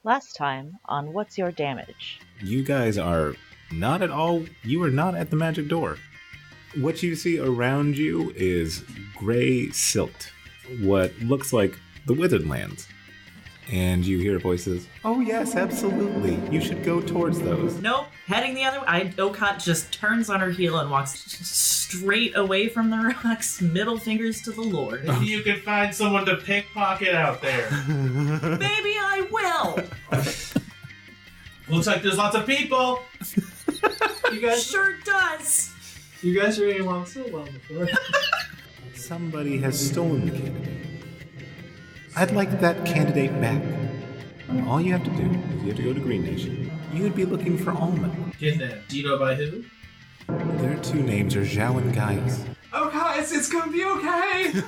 Last time on What's Your Damage? You guys are not at all, you are not at the magic door. What you see around you is gray silt, what looks like the Withered Lands. And you hear voices, oh yes, absolutely, you should go towards those. Nope, heading the other way. Okaat just turns on her heel and walks straight away from the rocks, middle fingers to the Lord. Maybe you can find someone to pickpocket out there. Maybe I will! Looks like there's lots of people. You guys sure does! You guys are getting along so well before. Somebody has stolen the candidate. I'd like that candidate back. All you have to do is you have to go to Green Nation. You would be looking for Almond. Kidnapped. Do you know by who? Their two names are Zhao and Gaius. Oh guys, it's gonna be okay!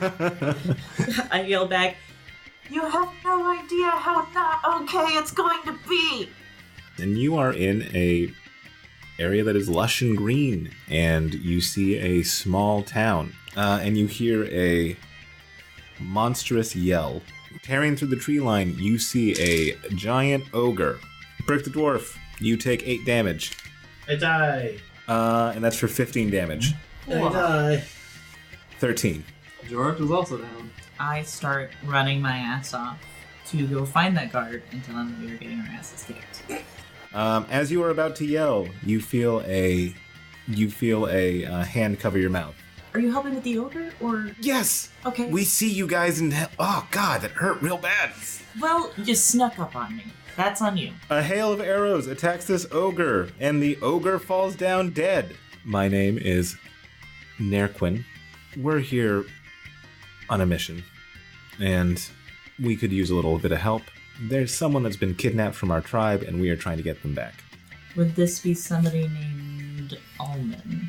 I yell back, you have no idea how not okay it's going to be! And you are in a area that is lush and green, and you see a small town, and you hear a monstrous yell. Tearing through the tree line, you see a giant ogre. Brick the dwarf, you take 8 damage. I die. And that's for 15 damage. I die. 13. George was also down. I start running my ass off to go find that guard and tell him we are getting our asses kicked. As you are about to yell, you feel a hand cover your mouth. Are you helping with the ogre, or...? Yes! Okay. We see you guys in oh god, that hurt real bad. Well, you snuck up on me. That's on you. A hail of arrows attacks this ogre, and the ogre falls down dead. My name is Nerquin. We're here on a mission, and we could use a little bit of help. There's someone that's been kidnapped from our tribe, and we are trying to get them back. Would this be somebody named Almond?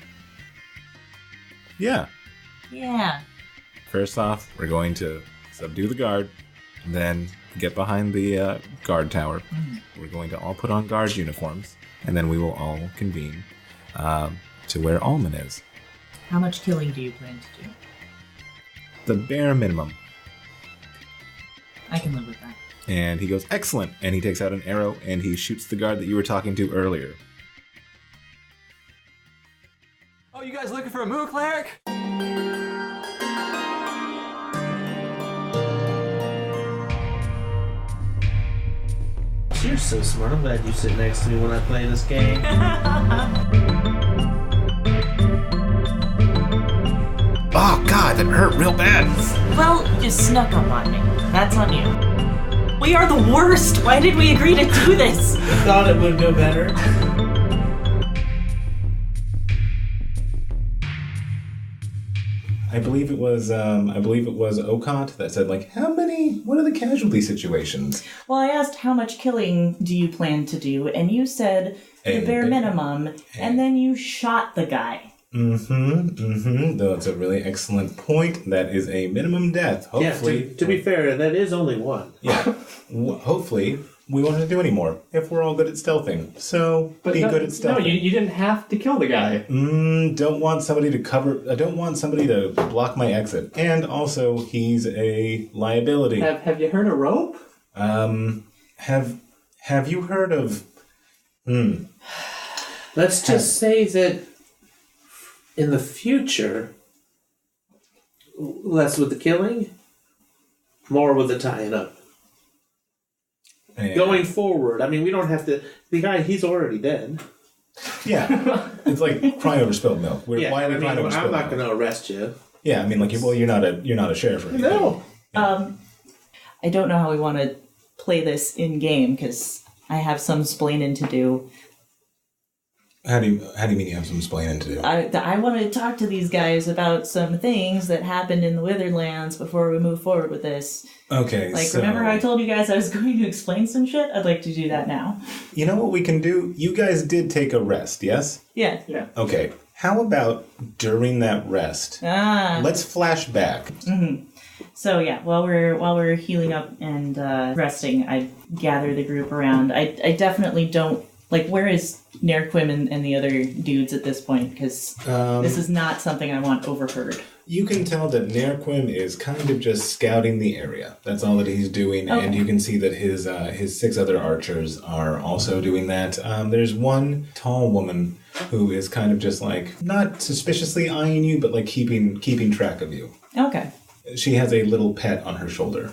Yeah. Yeah. First off, we're going to subdue the guard, then get behind the guard tower. We're going to all put on guard uniforms, and then we will all convene to where Almond is. How much killing do you plan to do? The bare minimum. I can live with that. And he goes, excellent! And he takes out an arrow, and he shoots the guard that you were talking to earlier. Oh, you guys looking for a Moo Cleric? You're so smart. I'm glad you sit next to me when I play this game. Oh god, that hurt real bad! Well, you snuck up on me. That's on you. We are the worst! Why did we agree to do this? I thought it would go better. I believe it was Okaat that said, like, what are the casualty situations? Well, I asked how much killing do you plan to do, and you said the bare minimum, and then you shot the guy. Though it's a really excellent point. That is a minimum death. Hopefully. Yeah, to be fair, that is only one. Yeah. Hopefully, we won't have to do any more if we're all good at stealthing. So, good at stealthing. No, you didn't have to kill the guy. Don't want somebody to block my exit. And also, he's a liability. Have you heard of rope? Have you heard of... Let's just say that in the future, less with the killing, more with the tying up. Yeah. Going forward, I mean, we don't have to... The guy, he's already dead. Yeah. It's like crying over spilled milk. Why are we crying over spilled I'm milk? not going to arrest you. Yeah, I mean, like, you're not a sheriff or anything. No. I don't know how we want to play this in-game, because I have some splaining to do. How do you mean you have some explaining to do? I want to talk to these guys about some things that happened in the Withered Lands before we move forward with this. Okay, remember how I told you guys I was going to explain some shit? I'd like to do that now. You know what we can do? You guys did take a rest, yes? Yeah. Okay, how about during that rest? Let's flash back. So yeah, while we're healing up and resting, I gather the group around. I definitely don't... Like, where is Nerquim and the other dudes at this point? Because this is not something I want overheard. You can tell that Nerquim is kind of just scouting the area. That's all that he's doing, Okay. and you can see that his 6 other archers are also doing that. There's one tall woman who is kind of just like not suspiciously eyeing you, but like keeping track of you. Okay. She has a little pet on her shoulder.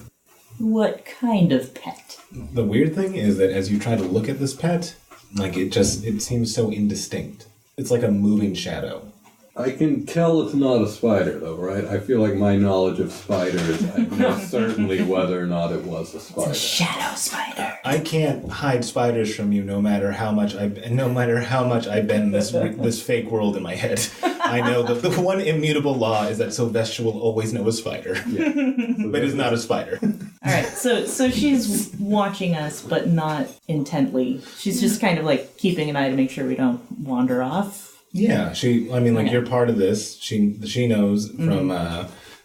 What kind of pet? The weird thing is that as you try to look at this pet, like it seems so indistinct. It's like a moving shadow. I can tell it's not a spider, though, right? I feel like my knowledge of spiders, I know certainly whether or not it was a spider. It's a shadow spider. I can't hide spiders from you, no matter how much I've been in this fake world in my head. I know that the one immutable law is that Sylvester will always know a spider, Yeah. So but is not a spider. All right, so she's watching us, but not intently. She's just kind of like keeping an eye to make sure we don't wander off. Yeah, you're part of this. She knows from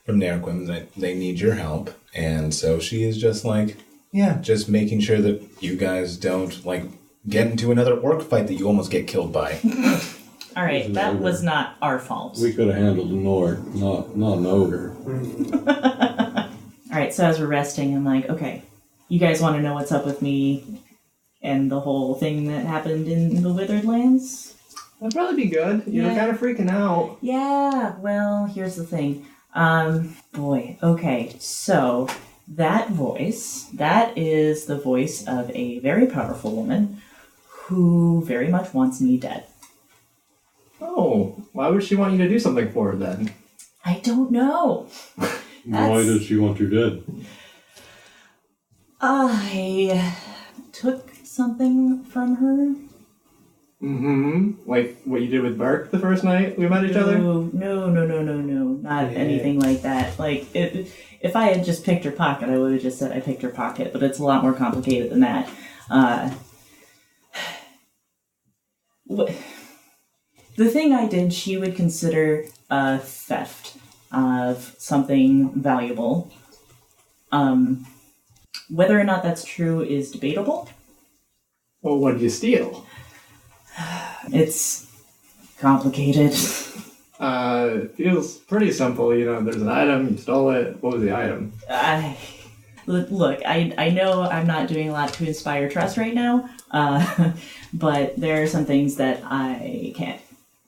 Nerquim that they need your help, and so she is just like, just making sure that you guys don't like get into another orc fight that you almost get killed by. All right, that was not our fault. We could have handled an orc, not an ogre. All right, so as we're resting, I'm like, okay, you guys want to know what's up with me and the whole thing that happened in the Withered Lands? That'd probably be good. You were Yeah. kind of freaking out. Yeah, well, here's the thing. Okay, so that is the voice of a very powerful woman who very much wants me dead. Oh, why would she want you to do something for her then? I don't know. Why does she want you dead? I took something from her. Mm-hmm. Like what you did with Burke the first night we met each other? No, not anything like that. Like, if I had just picked her pocket, I would have just said I picked her pocket, but it's a lot more complicated than that. The thing I did, she would consider a theft of something valuable. Whether or not that's true is debatable. Well, what did you steal? It's complicated. Feels pretty simple. You know, there's an item, you stole it. What was the item? Look, I know I'm not doing a lot to inspire trust right now, but there are some things that I can't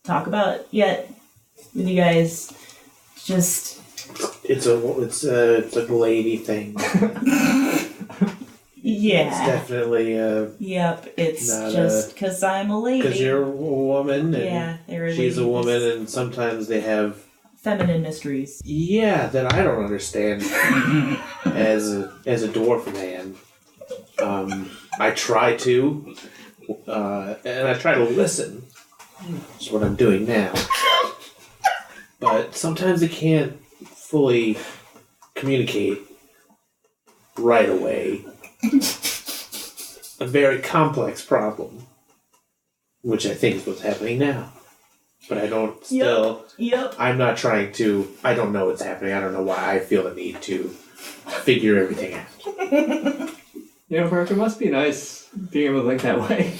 talk about yet with you guys. Just It's a lady thing. yeah. It's definitely Yep. It's not just because I'm a lady. because you're a woman and Yeah, they're a she's a lady. woman, and sometimes they have Feminine mysteries. that I don't understand as a dwarf man. I try to, and I try to listen. That's what I'm doing now. But sometimes I can't fully communicate right away. A very complex problem, which I think is what's happening now. But I don't still... Yep. I'm not trying to... I don't know what's happening. I don't know why I feel the need to figure everything out. You know, Burke, it must be nice being able to think that way.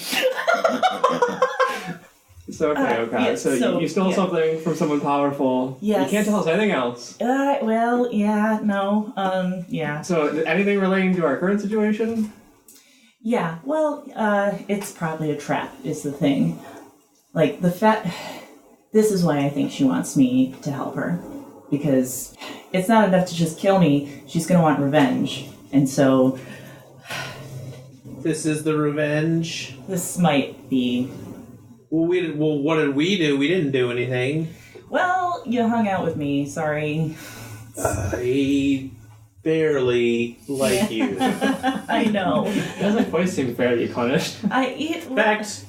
So, okay. yeah, so you stole yeah. something from someone powerful. Yes. You can't tell us anything else. Well, yeah, no, yeah. So, anything relating to our current situation? Yeah, well, it's probably a trap, is the thing. Like, this is why I think she wants me to help her. Because it's not enough to just kill me, she's gonna want revenge. And so, This is the revenge. this might be... Well, what did we do? We didn't do anything. Well, you hung out with me, sorry. I barely like you. I know. It doesn't quite seem fair to be punished. In fact,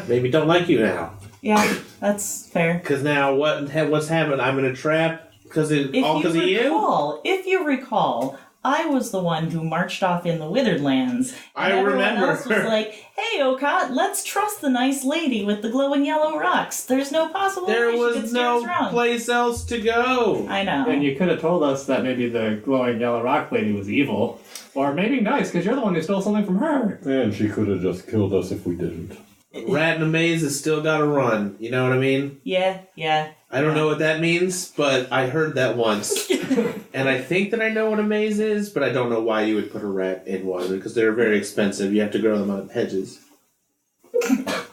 maybe don't like you now. Yeah, that's fair. Because now what's happened? I'm in a trap because of you? If you recall, I was the one who marched off in the Withered Lands. I and everyone remember. else was like, hey, Okaat, let's trust the nice lady with the glowing yellow rocks. There's no possible There way she could was steer us no wrong. place else to go. I know. And you could have told us that maybe the glowing yellow rock lady was evil. Or maybe nice, because you're the one who stole something from her. And she could have just killed us if we didn't. Rat in a maze has still got to run. You know what I mean? Yeah. I don't know what that means, but I heard that once. And I think that I know what a maze is, but I don't know why you would put a rat in one, because they're very expensive. You have to grow them out of hedges.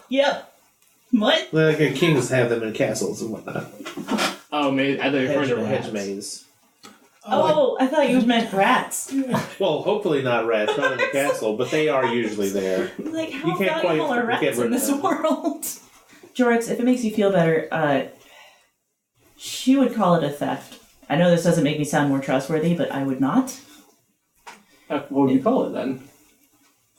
Yep. What? Like kings have them in castles and whatnot. Oh, maybe I thought you referred to rats. Hedge maze. Oh, I thought you meant rats. Well, hopefully not rats, not in the castle, but they are usually there. Like, how You can't valuable quite are get rats rid in of this them. world? Jorix, if it makes you feel better, she would call it a theft. I know this doesn't make me sound more trustworthy, but I would not. What would you call it then?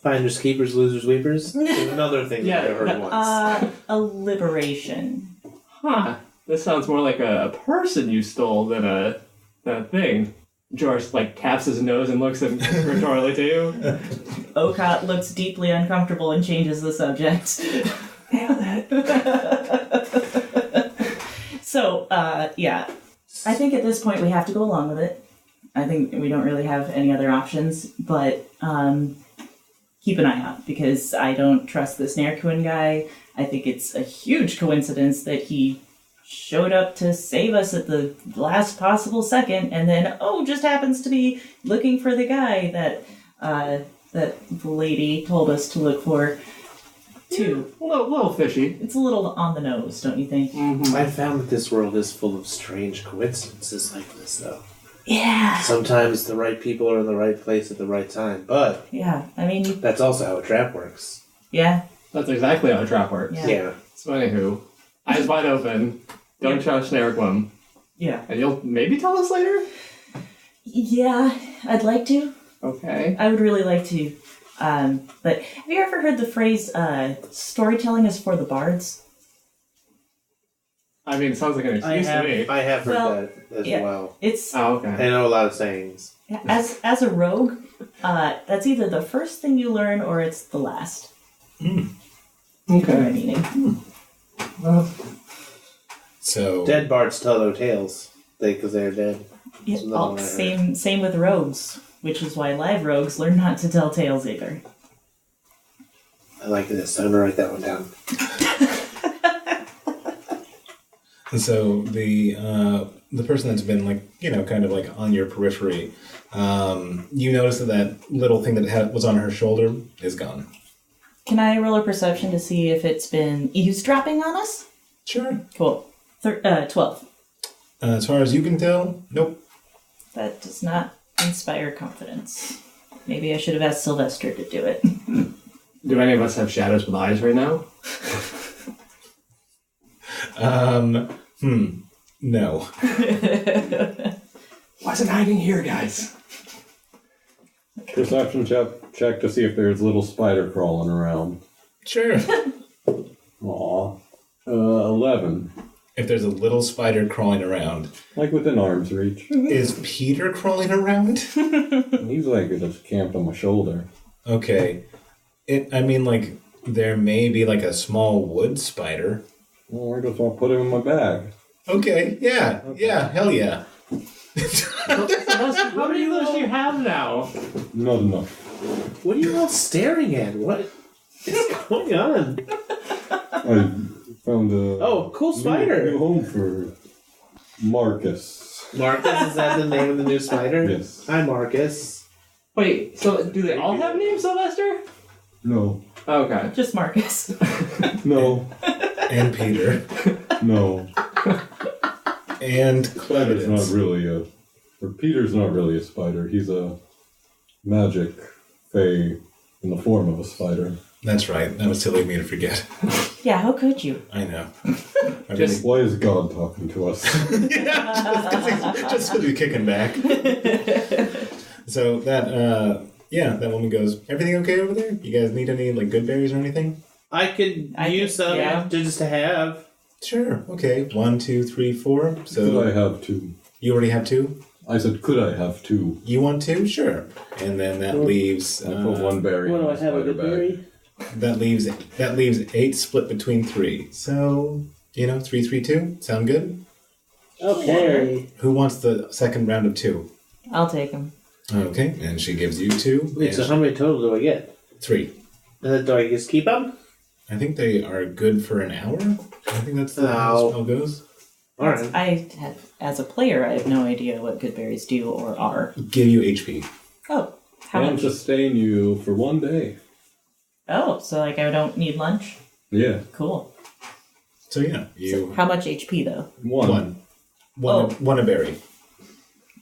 Finders, keepers, losers, weepers. Another thing that I heard once. A liberation. Huh. This sounds more like a person you stole than a thing. George like taps his nose and looks conspiratorially to you. Okaat looks deeply uncomfortable and changes the subject. So, yeah. I think at this point we have to go along with it. I think we don't really have any other options, but keep an eye out, because I don't trust this Nerkuin guy. I think it's a huge coincidence that he showed up to save us at the last possible second, and then, just happens to be looking for the guy that the lady told us to look for, too. A little fishy. It's a little on the nose, don't you think? Mm-hmm. I found that this world is full of strange coincidences like this, though. Yeah. Sometimes the right people are in the right place at the right time, but Yeah, I mean, that's also how a trap works. yeah. That's exactly how a trap works. Yeah. So anywho, eyes wide open. Don't trust Nerquim. Yeah. And you'll maybe tell us later? Yeah, I'd like to. Okay. I would really like to. But have you ever heard the phrase, storytelling is for the bards? I mean, it sounds like an excuse to me. I have heard Well, that as yeah. well. It's, Oh, okay. I know a lot of sayings. as a rogue, that's either the first thing you learn or it's the last. Okay. My meaning. So Dead bards tell no tales, because they're dead. Yeah, That's another one I heard. same with rogues, which is why live rogues learn not to tell tales either. I like this. I'm gonna write that one down. So the person that's been kind of on your periphery, you notice that little thing that was on her shoulder is gone. Can I roll a perception to see if it's been eavesdropping on us? Sure. Cool. 12. As far as you can tell, nope. That does not inspire confidence. Maybe I should have asked Sylvester to do it. Do any of us have shadows with eyes right now? No. Wasn't hiding here, guys. Perception check to see if there's a little spider crawling around. Sure. Aw. 11. If there's a little spider crawling around, Like within arm's reach. is Peter crawling around? He's like just camped on my shoulder. Okay. There may be a small wood spider. Well, I just want to put him in my bag. Okay, yeah, hell yeah. How many of those do you have now? Not enough. What are you all staring at? What is going on? I found a Oh, cool spider. new home for Marcus. Marcus, is that the name of the new spider? Yes. Hi, Marcus. Wait, so do they all have names, Sylvester? No. Okay. Just Marcus. No. And Peter. No. And Spider's not Clevidence. really Peter's not really a spider. He's a magic fae in the form of a spider. That's right. That was silly of me to forget. Yeah, how could you? I know. Just- Why is God talking to us? just because you're kicking back. So that woman goes, everything okay over there? You guys need any good berries or anything? I could use some just to have. Sure. Okay. 1, 2, 3, 4. Could I So have 2? you already have 2? I said, could I have 2? You want 2? Sure. And then that leaves I put 1 berry in my spider bag. that leaves 8 split between 3. So 3, 3, 2. Sound good? Okay. Who wants the second round of 2? I'll take him. Okay. And she gives you 2. Wait, and so how many total do I get? 3. And then do I just keep them? I think they are good for an hour. I think that's the No. spell goes. All right. As a player, I have no idea what good berries do or are. Give you HP. Oh, how And much? sustain you for 1 day. Oh, so like I don't need lunch? Yeah. Cool. So yeah, So you how much HP though? One. one a berry.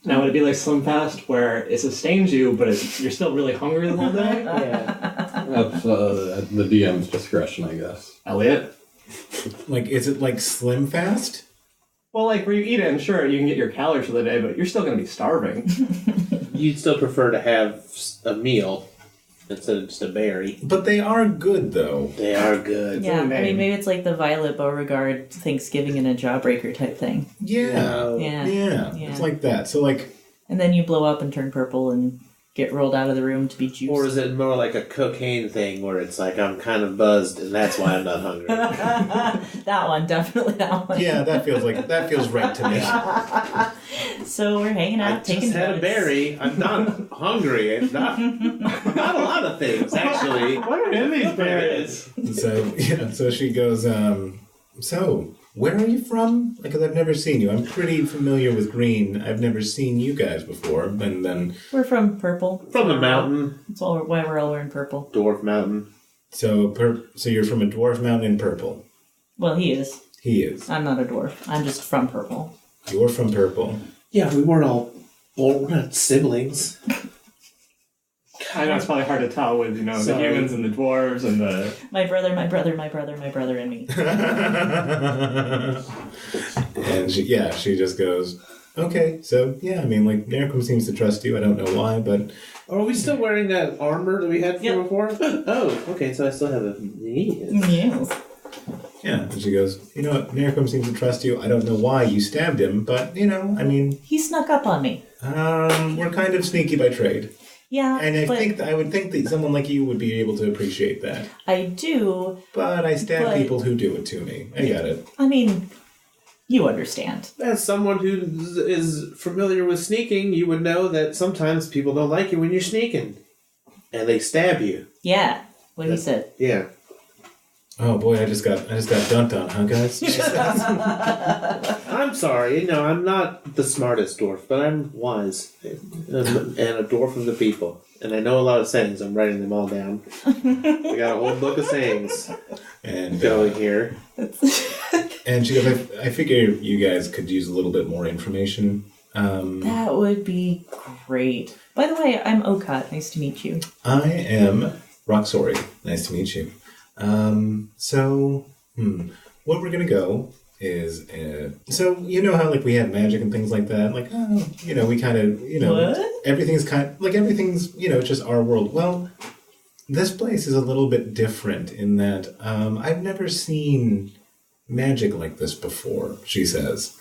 Now, would it be like Slim Fast where it sustains you, but you're still really hungry the whole day? Yeah. That's at the DM's discretion, I guess. Elliot? Like, is it like Slim Fast? Well, like, where you eat it, and sure, you can get your calories for the day, but you're still going to be starving. You'd still prefer to have a meal instead of just a berry. But they are good, though. They are good. Yeah, I in the name. mean maybe it's like the Violet Beauregard Thanksgiving and a Jawbreaker type thing. Yeah. Yeah. Yeah. It's like that. So, like, And then you blow up and turn purple and get rolled out of the room to be juiced. Or is it more like a cocaine thing where it's like I'm kind of buzzed and that's why I'm not hungry? That one, definitely that one. yeah, that feels right to me. So we're hanging out, I taking just had a notes. berry. I'm not hungry. It's not a lot of things actually. What are in these berries? So she goes, so, where are you from? Because I've never seen you. I'm pretty familiar with green. I've never seen you guys before. And then, We're from purple. From the mountain, That's why we're all wearing purple. dwarf mountain. so you're from a dwarf mountain in purple. Well, he is. He is. I'm not a dwarf. I'm just from purple. You're from purple. Yeah, we weren't all. Well, we're not siblings. I know it's probably hard to tell with, the Sorry. humans and the dwarves and the... My brother, and me. And she just goes, okay, so yeah, I mean, like, Nericum seems to trust you. I don't know why, but Are we still wearing that armor that we had from Yep. before? Oh, okay, so I still have a Yes. yeah. And she goes, you know what, Nericum seems to trust you. I don't know why you stabbed him, but, I mean, He snuck up on me. we're kind of sneaky by trade. Yeah, And but I would think that someone like you would be able to appreciate that. I do. But I stab But- people who do it to me. I get it. I mean, you understand. As someone who is familiar with sneaking, you would know that sometimes people don't like you when you're sneaking. And they stab you. Yeah, what he said. Yeah. Oh boy, I just got dunked on, huh, guys? I'm sorry, I'm not the smartest dwarf, but I'm wise. And a dwarf of the people. And I know a lot of sayings. I'm writing them all down. I got a whole book of sayings and going here. and she goes, I figure you guys could use a little bit more information. That would be great. By the way, I'm Okaat. Nice to meet you. I am Roxori. Nice to meet you. What we're gonna go is, so you know how like we have magic and things like that, like we kind of What? everything's it's just our world. Well, this place is a little bit different in that I've never seen magic like this before. She says,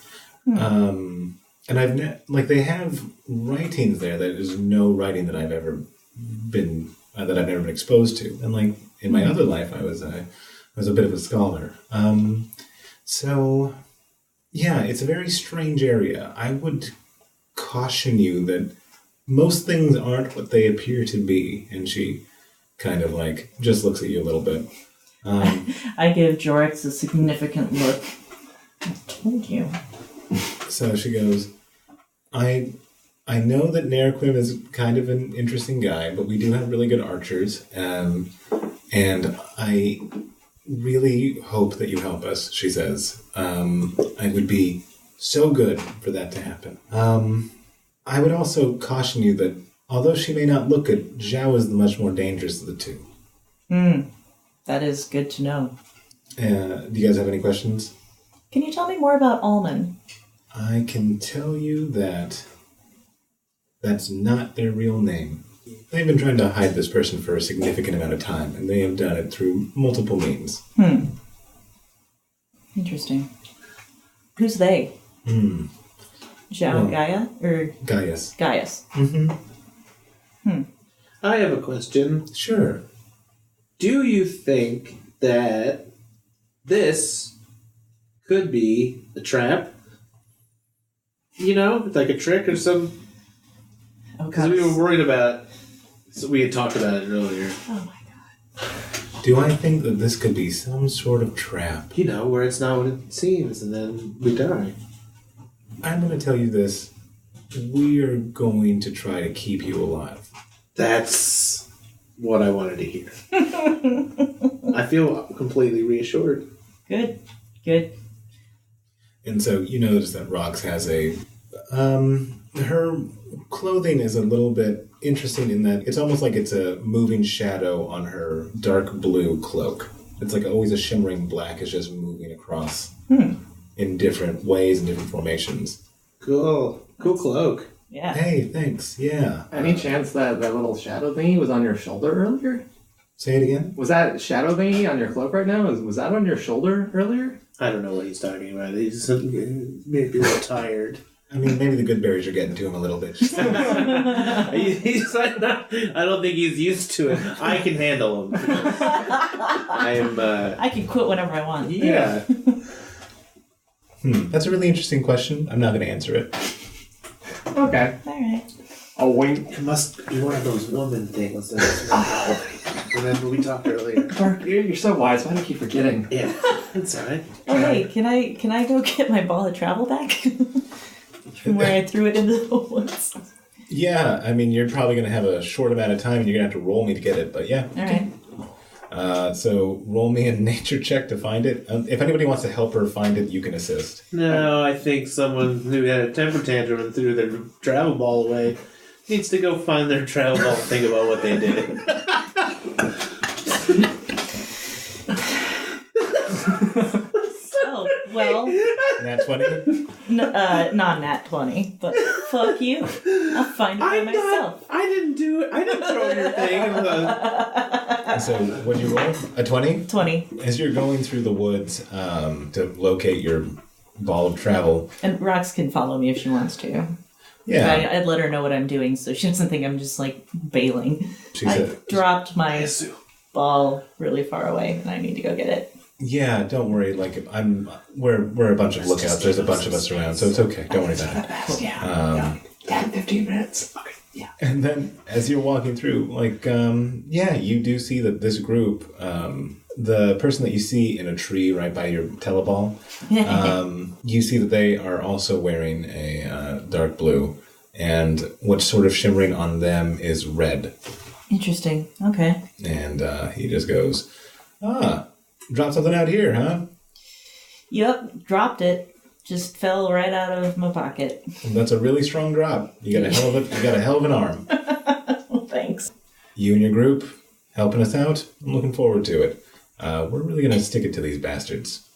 and they have writings there that is no writing that I've ever been exposed to, and like in my other life I was a bit of a scholar. So yeah, it's a very strange area. I would caution you that most things aren't what they appear to be. And she kind of like just looks at you a little bit. I give Jorix a significant look. I told you. So she goes, I know that Nericum is kind of an interesting guy, but we do have really good archers. And I really hope that you help us, she says. I would be so good for that to happen. I would also caution you that although she may not look it, Zhao is the much more dangerous of the two. That is good to know. Do you guys have any questions? Can you tell me more about Alman? I can tell you that that's not their real name. They've been trying to hide this person for a significant amount of time, and they have done it through multiple means. Interesting. Who's they? Zhao Well, Gaia? Or Gaius. Gaius? I have a question. Sure. Do you think that this could be a trap? Like a trick or some... Because we were worried about... So we had talked about it earlier. Oh my god. Do I think that this could be some sort of trap? Where it's not what it seems, and then we die. I'm going to tell you this. We're going to try to keep you alive. That's what I wanted to hear. I feel completely reassured. Good. And so you notice that Rox has a... her clothing is a little bit interesting in that it's almost like it's a moving shadow on her dark blue cloak. It's like always a shimmering black is just moving across in different ways and different formations. Cool cloak. Yeah. Hey, thanks. Yeah. Any chance that little shadow thingy was on your shoulder earlier? Say it again? Was that shadow thingy on your cloak right now? Was that on your shoulder earlier? I don't know what he's talking about. He's maybe a little tired. I mean, maybe the good berries are getting to him a little bit. He's like, I don't think he's used to it. I can handle him. I can quit whenever I want. Yeah. That's a really interesting question. I'm not going to answer it. Okay. Alright. A wink. It must be one of those woman things. Remember we talked earlier. Burke, you're so wise. Why do you keep forgetting? Yeah, that's alright. Oh hey, can I go get my ball of travel back? From where I threw it into the woods. Yeah, I mean, you're probably going to have a short amount of time and you're going to have to roll me to get it, but yeah. Alright. So roll me a nature check to find it. If anybody wants to help her find it, you can assist. No, I think someone who had a temper tantrum and threw their travel ball away needs to go find their travel ball and think about what they did. Oh, well, Nat 20? not nat 20, but fuck you. I'll find it by myself. I didn't do it. I didn't throw your thing. So, what do you roll? A 20? 20. As you're going through the woods to locate your ball of travel. And Rox can follow me if she wants to. Yeah. I'd let her know what I'm doing so she doesn't think I'm just, like, bailing. She I said, dropped my ball really far away, and I need to go get it. yeah, don't worry. Like, we're a bunch of lookouts. There's a bunch of us around, so it's okay. Don't worry about it. Yeah. 10, 15 minutes. Okay. Yeah. And then, as you're walking through, like, you do see that this group, the person that you see in a tree right by your teleball, you see that they are also wearing a dark blue, and what's sort of shimmering on them is red. Interesting. Okay. And he just goes, dropped something out here, huh? Yep, dropped it. Just fell right out of my pocket. That's a really strong drop. You got a hell of an arm. Well, thanks. You and your group helping us out. I'm looking forward to it. We're really gonna stick it to these bastards.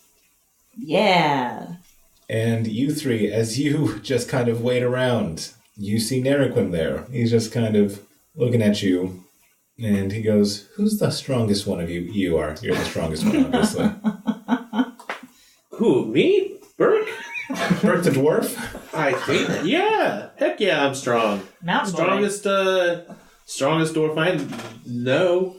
Yeah. And you three, as you just kind of wait around, you see Neriquim there. He's just kind of looking at you, and he goes, "Who's the strongest one of you? You are. You're the strongest one, obviously." Who, me? Burke? Burke the dwarf? I think, yeah. Heck yeah, I'm strong. Mountain boy. Strongest dwarf I know.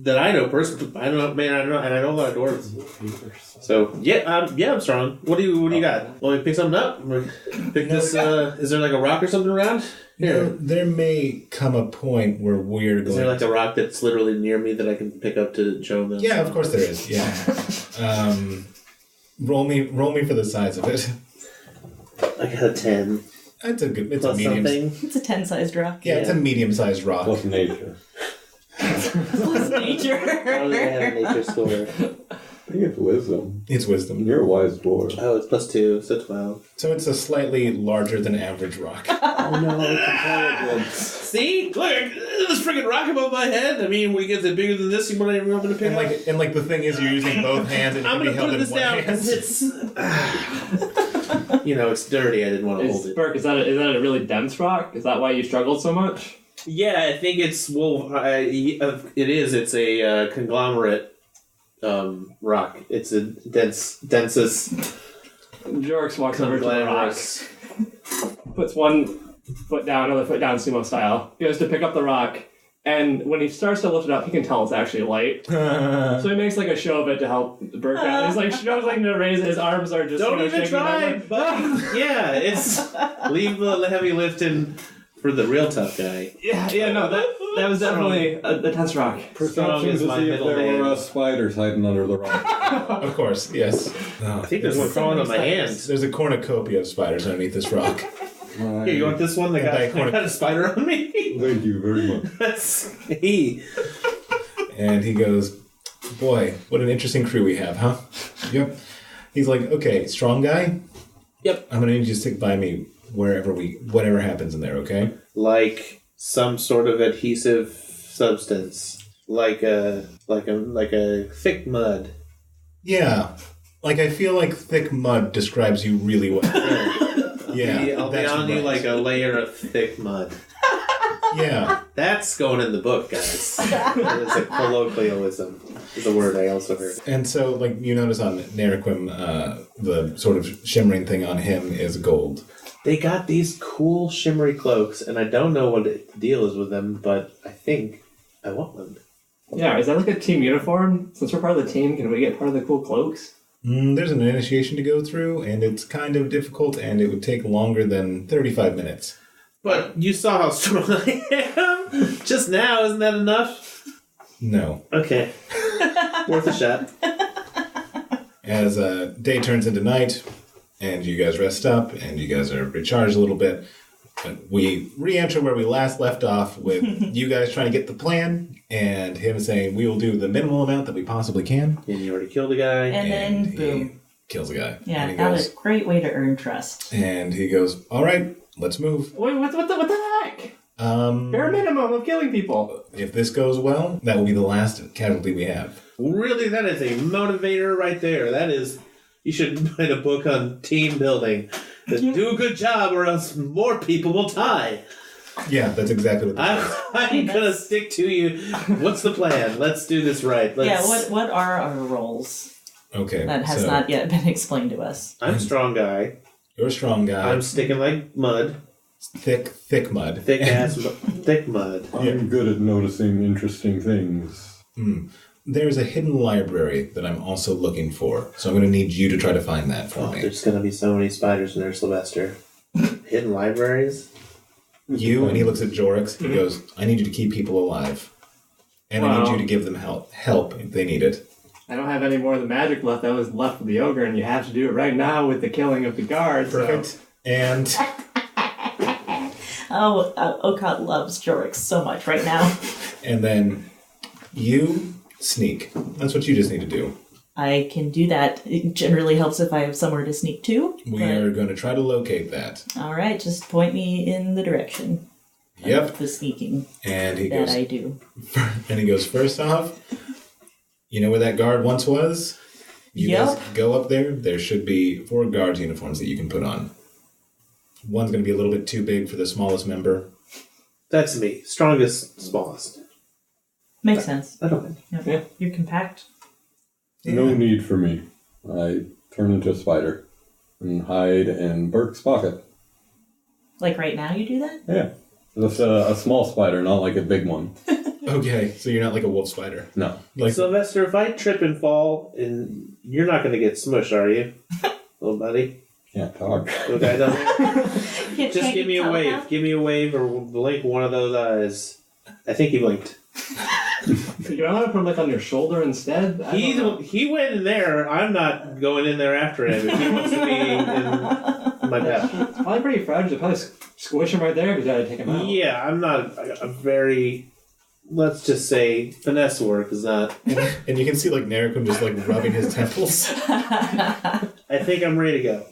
That I know personally. I don't know, man. I don't know, and I know a lot of dwarves. So yeah, I'm strong. What do you got? Want me to pick something up? Pick this. Is there like a rock or something around here? There may come a point where we're going. Is there like a rock that's literally near me that I can pick up to show them? Yeah, of course there is. Yeah. Roll me for the size of it. I got a 10. It's a good. It's Plus a medium. something. It's a 10-sized rock. Yeah, it's a medium-sized rock. What's nature? Plus nature. I don't think I have a nature score. I think it's wisdom. It's wisdom. You're a wise dwarf. Oh, it's +2, so 12. So it's a slightly larger than average rock. Oh no, intelligence. See? Look, this freaking rock above my head. I mean, when it gets bigger than this, you might even open a pick up. And the thing is, you're using both hands, and it I'm can be gonna held put in this one down hand. because it's, it's dirty. I didn't want to hold it. Burke, is that a really dense rock? Is that why you struggled so much? Yeah, I think it's it is. It's a conglomerate rock. It's a densest. Jorx walks over to the rock, puts one foot down, another foot down, sumo style. Goes to pick up the rock, and when he starts to lift it up, he can tell it's actually light. So he makes like a show of it to help Burke out. He's like struggling to raise it. His arms are just Don't even shaking try, over. buddy. Yeah, it's leave the heavy lifting for the real tough guy. Yeah, no, That was definitely a tense rock. Perception is to my see if middle there name. were spiders hiding under the rock. Of course, yes. I think there's one crawling on my hands. There's a cornucopia of spiders underneath this rock. Here, you want this one? I got a spider on me. Thank you very much. That's me. And he goes, boy, what an interesting crew we have, huh? Yep. He's like, okay, strong guy? Yep. I'm going to need you to stick by me whatever happens in there, okay? Like some sort of adhesive substance. Like a thick mud. Yeah. Like, I feel like thick mud describes you really well. Yeah. I'll be on you like a layer of thick mud. Yeah. That's going in the book, guys. It's a colloquialism. Is a word I also heard. And so, like, you notice on Naraquim, the sort of shimmering thing on him is gold. They got these cool shimmery cloaks, and I don't know what the deal is with them, but I think I want one. Yeah, is that like a team uniform? Since we're part of the team, can we get part of the cool cloaks? There's an initiation to go through, and it's kind of difficult, and it would take longer than 35 minutes. But you saw how strong I am just now. Isn't that enough? No. Okay. Worth a shot. As day turns into night, and you guys rest up, and you guys are recharged a little bit, we re-enter where we last left off with you guys trying to get the plan, and him saying we will do the minimal amount that we possibly can. And you already killed a guy. And then, he boom. kills a guy. Yeah, and he that goes, was a great way to earn trust. And he goes, all right, let's move. Wait, what the heck? Bare minimum of killing people. If this goes well, that will be the last casualty we have. Really, that is a motivator right there. That is, you should write a book on team building. Do a good job or else more people will die. Yeah, that's exactly what this is. I'm going to stick to you. What's the plan? Let's do this right. Yeah, what are our roles? Okay. That has so not yet been explained to us. I'm a strong guy. You're a strong guy. I'm sticking like mud. Thick mud. Thick mud. I'm good at noticing interesting things. There's a hidden library that I'm also looking for, so I'm going to need you to try to find that for me. There's going to be so many spiders in there, Sylvester. Hidden libraries? You, and he looks at Jorix, he goes, I need you to keep people alive. And I need you to give them help if they need it. I don't have any more of the magic left that was left with the ogre, and you have to do it right now with the killing of the guards. Perfect. So. And Okaat loves Jorix so much right now. and then you sneak. That's what you just need to do. I can do that. It generally helps if I have somewhere to sneak to. We are going to try to locate that. All right, just point me in the direction. Yep. Of the sneaking And he that goes. I do. And he goes, first off, you know where that guard once was? You guys go up there. There should be 4 guards uniforms that you can put on. One's going to be a little bit too big for the smallest member. That's me. Strongest, smallest. Makes sense. I don't mind. Yep. Yeah. You're compact. No need for me. I turn into a spider and hide in Burke's pocket. Like right now you do that? Yeah. Just a small spider, not like a big one. Okay, so you're not like a wolf spider. No. Like Sylvester, if I trip and fall, and you're not going to get smushed, are you? Little buddy? Can't talk. Little guy down there? Can't Just give me a wave. telepath? Give me a wave or blink one of those eyes. I think he blinked. You don't want to put him like on your shoulder instead? I don't know. He went in there. I'm not going in there after him if he wants to be in my path. It's probably pretty fragile. You'll probably squish him right there if you try to take him out. Yeah, I'm not a very, let's just say, finesse work is not. and you can see like Narakum just like rubbing his temples. I think I'm ready to go.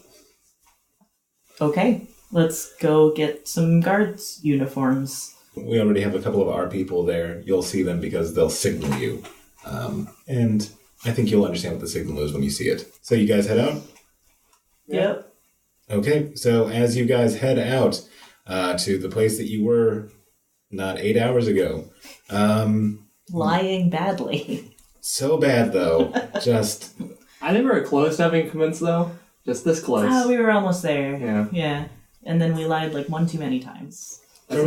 Okay, let's go get some guards' uniforms. We already have a couple of our people there. You'll see them because they'll signal you. And I think you'll understand what the signal is when you see it. So you guys head out? Yep. Okay, so as you guys head out to the place that you were not 8 hours ago. Lying badly. So bad, though. Just... I think we were close to having convinced, though. Just this close. Oh, we were almost there. Yeah. Yeah. And then we lied like 1 too many times. Or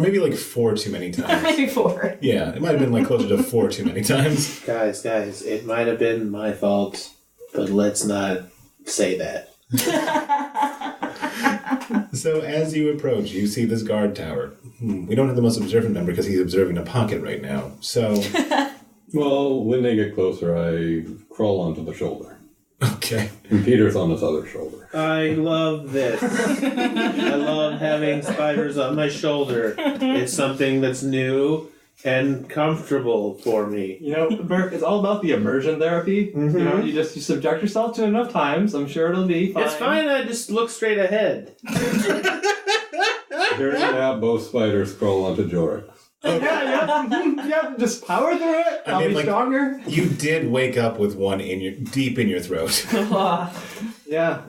maybe like 4 too many times. Maybe 4. Yeah, it might have been like closer to 4 too many times. Guys, it might have been my fault, but let's not say that. So as you approach, you see this guard tower. we don't have the most observant member because he's observing a pocket right now. So, Well, when they get closer, I crawl onto the shoulder. okay. And Peter's on his other shoulder. I love this. I love having spiders on my shoulder. It's something that's new and comfortable for me. You know, Burke, it's all about the immersion therapy. Mhm. You know, you subject yourself to enough times. I'm sure it'll be fine. It's fine, I just look straight ahead. Hearing that, both spiders crawl onto Jorix. Yeah, just power through it. I'll be stronger. You did wake up with one deep in your throat. Yeah.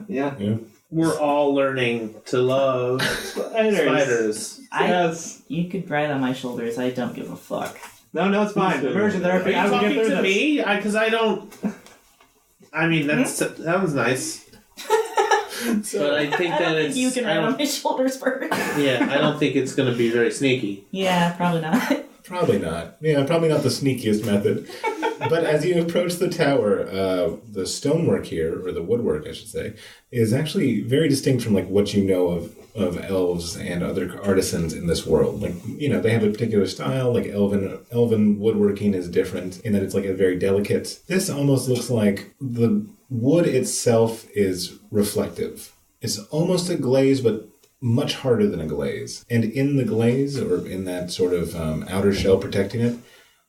We're all learning to love spiders. You could ride on my shoulders. I don't give a fuck. No, it's fine. Immersion therapy. Are you I will get talking through to this. me? Because I don't... I mean, that was nice. But I think that it's... You can ride on my shoulders, Bert. Yeah, I don't think it's going to be very sneaky. Yeah, probably not. Probably not. Yeah, probably not the sneakiest method. But as you approach the tower, the stonework here, or the woodwork, I should say, is actually very distinct from like what you know of elves and other artisans in this world. Like, you know, they have a particular style. Like elven woodworking is different in that it's like a very delicate. This almost looks like the wood itself is reflective. It's almost a glaze, but much harder than a glaze. And in the glaze, or in that sort of outer shell protecting it,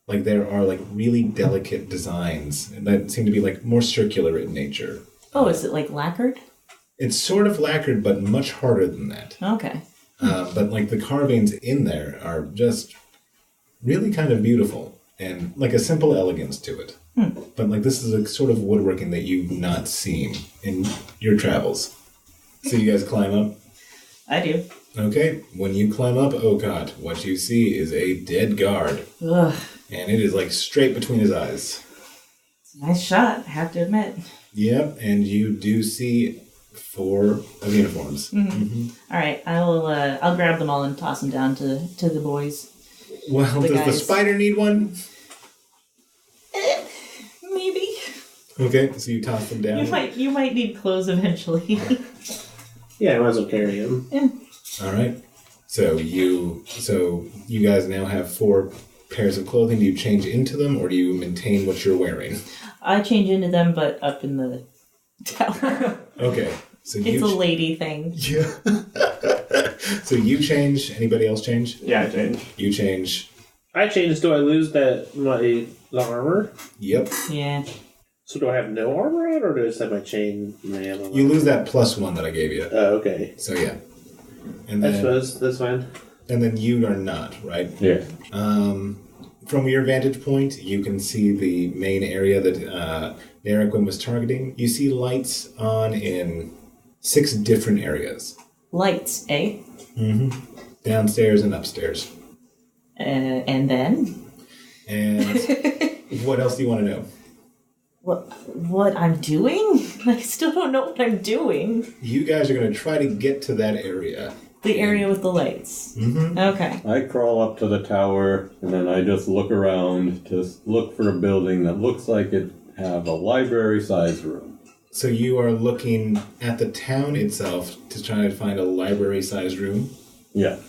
like there are like really delicate designs that seem to be like more circular in nature. Oh, is it like lacquered? It's sort of lacquered, but much harder than that. Okay. But like the carvings in there are just really kind of beautiful and like a simple elegance to it. But like this is a sort of woodworking that you've not seen in your travels. So you guys climb up? I do. Okay, when you climb up Okaat, what you see is a dead guard. Ugh. And it is like straight between his eyes. Nice shot, I have to admit. Yep, and you do see 4 of uniforms. All right, I'll grab them all and toss them down to the boys. Well, does the guys. spider need one? Maybe. Okay, so you toss them down. You might need clothes eventually. Yeah, I might as well carry him. All right. So you guys now have 4 pairs of clothing. Do you change into them, or do you maintain what you're wearing? I change into them, but up in the tower. Okay. So It's a lady thing. Yeah. So you change. Anybody else change? Yeah, I change. You change. I changed. Do I lose the armor? Yep. Yeah. So do I have no armor on, or do I just have my chain and my ammo? You lose that +1 that I gave you. Oh, okay. So yeah. And I then, suppose that's fine. and then you are not, right? Yeah. From your vantage point, you can see the main area that Naraquin was targeting. You see lights on in 6 different areas. Lights, eh? Downstairs and upstairs. And then? And what else do you want to know? What I'm doing? I still don't know what I'm doing. You guys are going to try to get to that area. The area with the lights. Mm-hmm. Okay. I crawl up to the tower, and then I just look around to look for a building that looks like it have a library-sized room. So you are looking at the town itself to try to find a library-sized room? Yeah.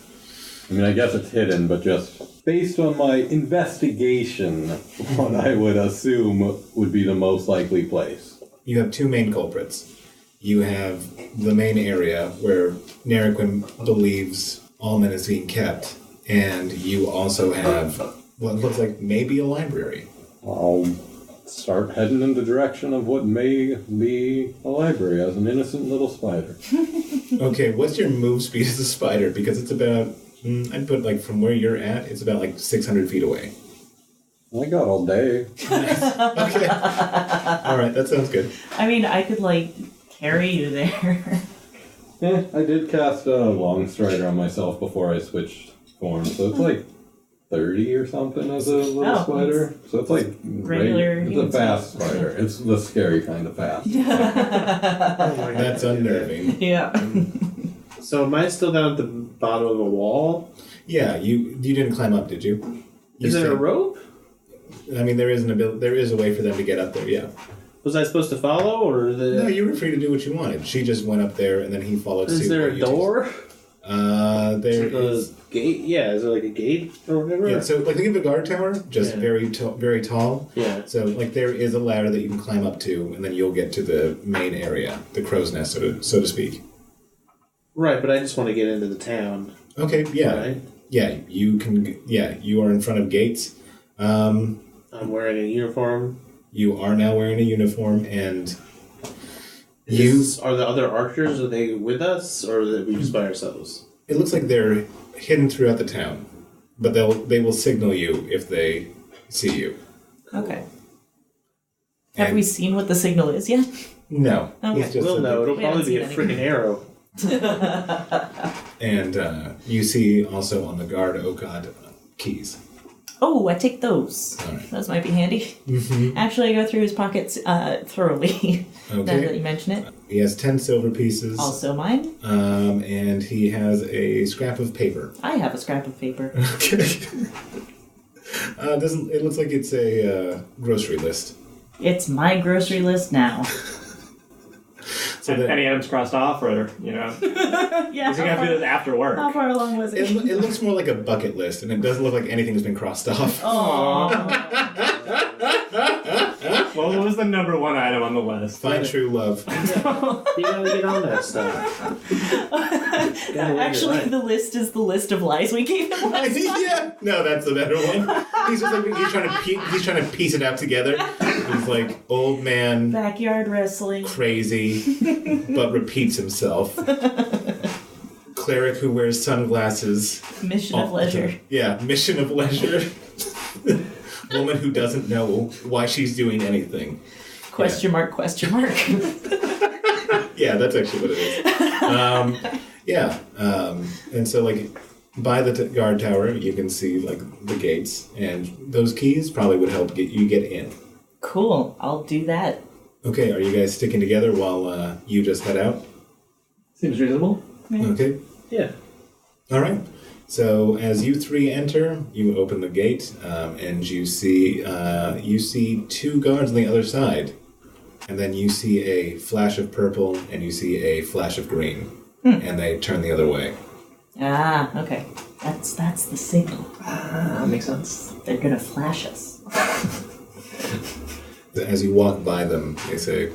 I mean, I guess it's hidden, but just based on my investigation, what I would assume would be the most likely place. You have 2 main culprits. You have the main area where Naraquin believes Alman is being kept, and you also have what looks like maybe a library. I'll start heading in the direction of what may be a library as an innocent little spider. Okay, what's your move speed as a spider? Because it's about, I'd put like from where you're at, it's about like 600 feet away. I got all day. Okay. All right, that sounds good. I mean, I could, carry you there. Yeah, I did cast a long strider on myself before I switched forms, so it's like 30 or something as a little spider. So it's like regular. It's a fast spider. It's the scary kind of fast. That's unnerving. Yeah. So am I still down at the bottom of a wall? Yeah, you didn't climb up, did you? Is there a rope? I mean, there is a way for them to get up there, yeah. Was I supposed to follow, or No, you were free to do what you wanted. She just went up there, and then he followed suit. Is there while a you door? There is... gate? Yeah, is there like a gate or whatever? Yeah, so like think of a guard tower, just very tall. Yeah. So like there is a ladder that you can climb up to, and then you'll get to the main area, the crow's nest, so to speak. Right, but I just want to get into the town. Okay, yeah. Right? Yeah, you can. Yeah, you are in front of gates. I'm wearing a uniform. You are now wearing a uniform, and Are the other archers, are they with us, or are we just by ourselves? It looks like they're hidden throughout the town, but they will signal you if they see you. Okay. Have we seen what the signal is yet? No. Okay. It's just We'll know. It'll We haven't probably be a seen freaking arrow. And you see also on the guard Okaat keys. Oh, I take those. All right. Those might be handy. Mm-hmm. Actually, I go through his pockets thoroughly. Now that Okay. you mention it. He has 10 silver pieces. Also mine. And he has a scrap of paper. I have a scrap of paper. Okay. It looks like it's a grocery list. It's my grocery list now. So that, Any items crossed off, or, you know? Yeah. He's going to do this after work. How far along was it? it looks more like a bucket list, and it doesn't look like anything's been crossed off. Well, what was the number one item on the list? Find true love. You gotta get on that stuff. Actually, the list is the list of lies we gave him last time. Yeah. No, that's the better one. He's just like he's trying to piece it out together. He's like old man, Backyard wrestling. crazy, but repeats himself. Cleric who wears sunglasses. Mission of leisure. Yeah, mission of leisure. Woman who doesn't know why she's doing anything. Question mark, question mark. Yeah, that's actually what it is. And so like by the guard tower, you can see like the gates, and those keys probably would help you get in. Cool. I'll do that. Okay, are you guys sticking together while you just head out? Seems reasonable. Okay. Yeah. All right. So as you three enter, you open the gate, and you see two guards on the other side, and then you see a flash of purple, and you see a flash of green, and they turn the other way. Ah, okay. That's the signal. That makes sense. They're gonna flash us. As you walk by them, they say,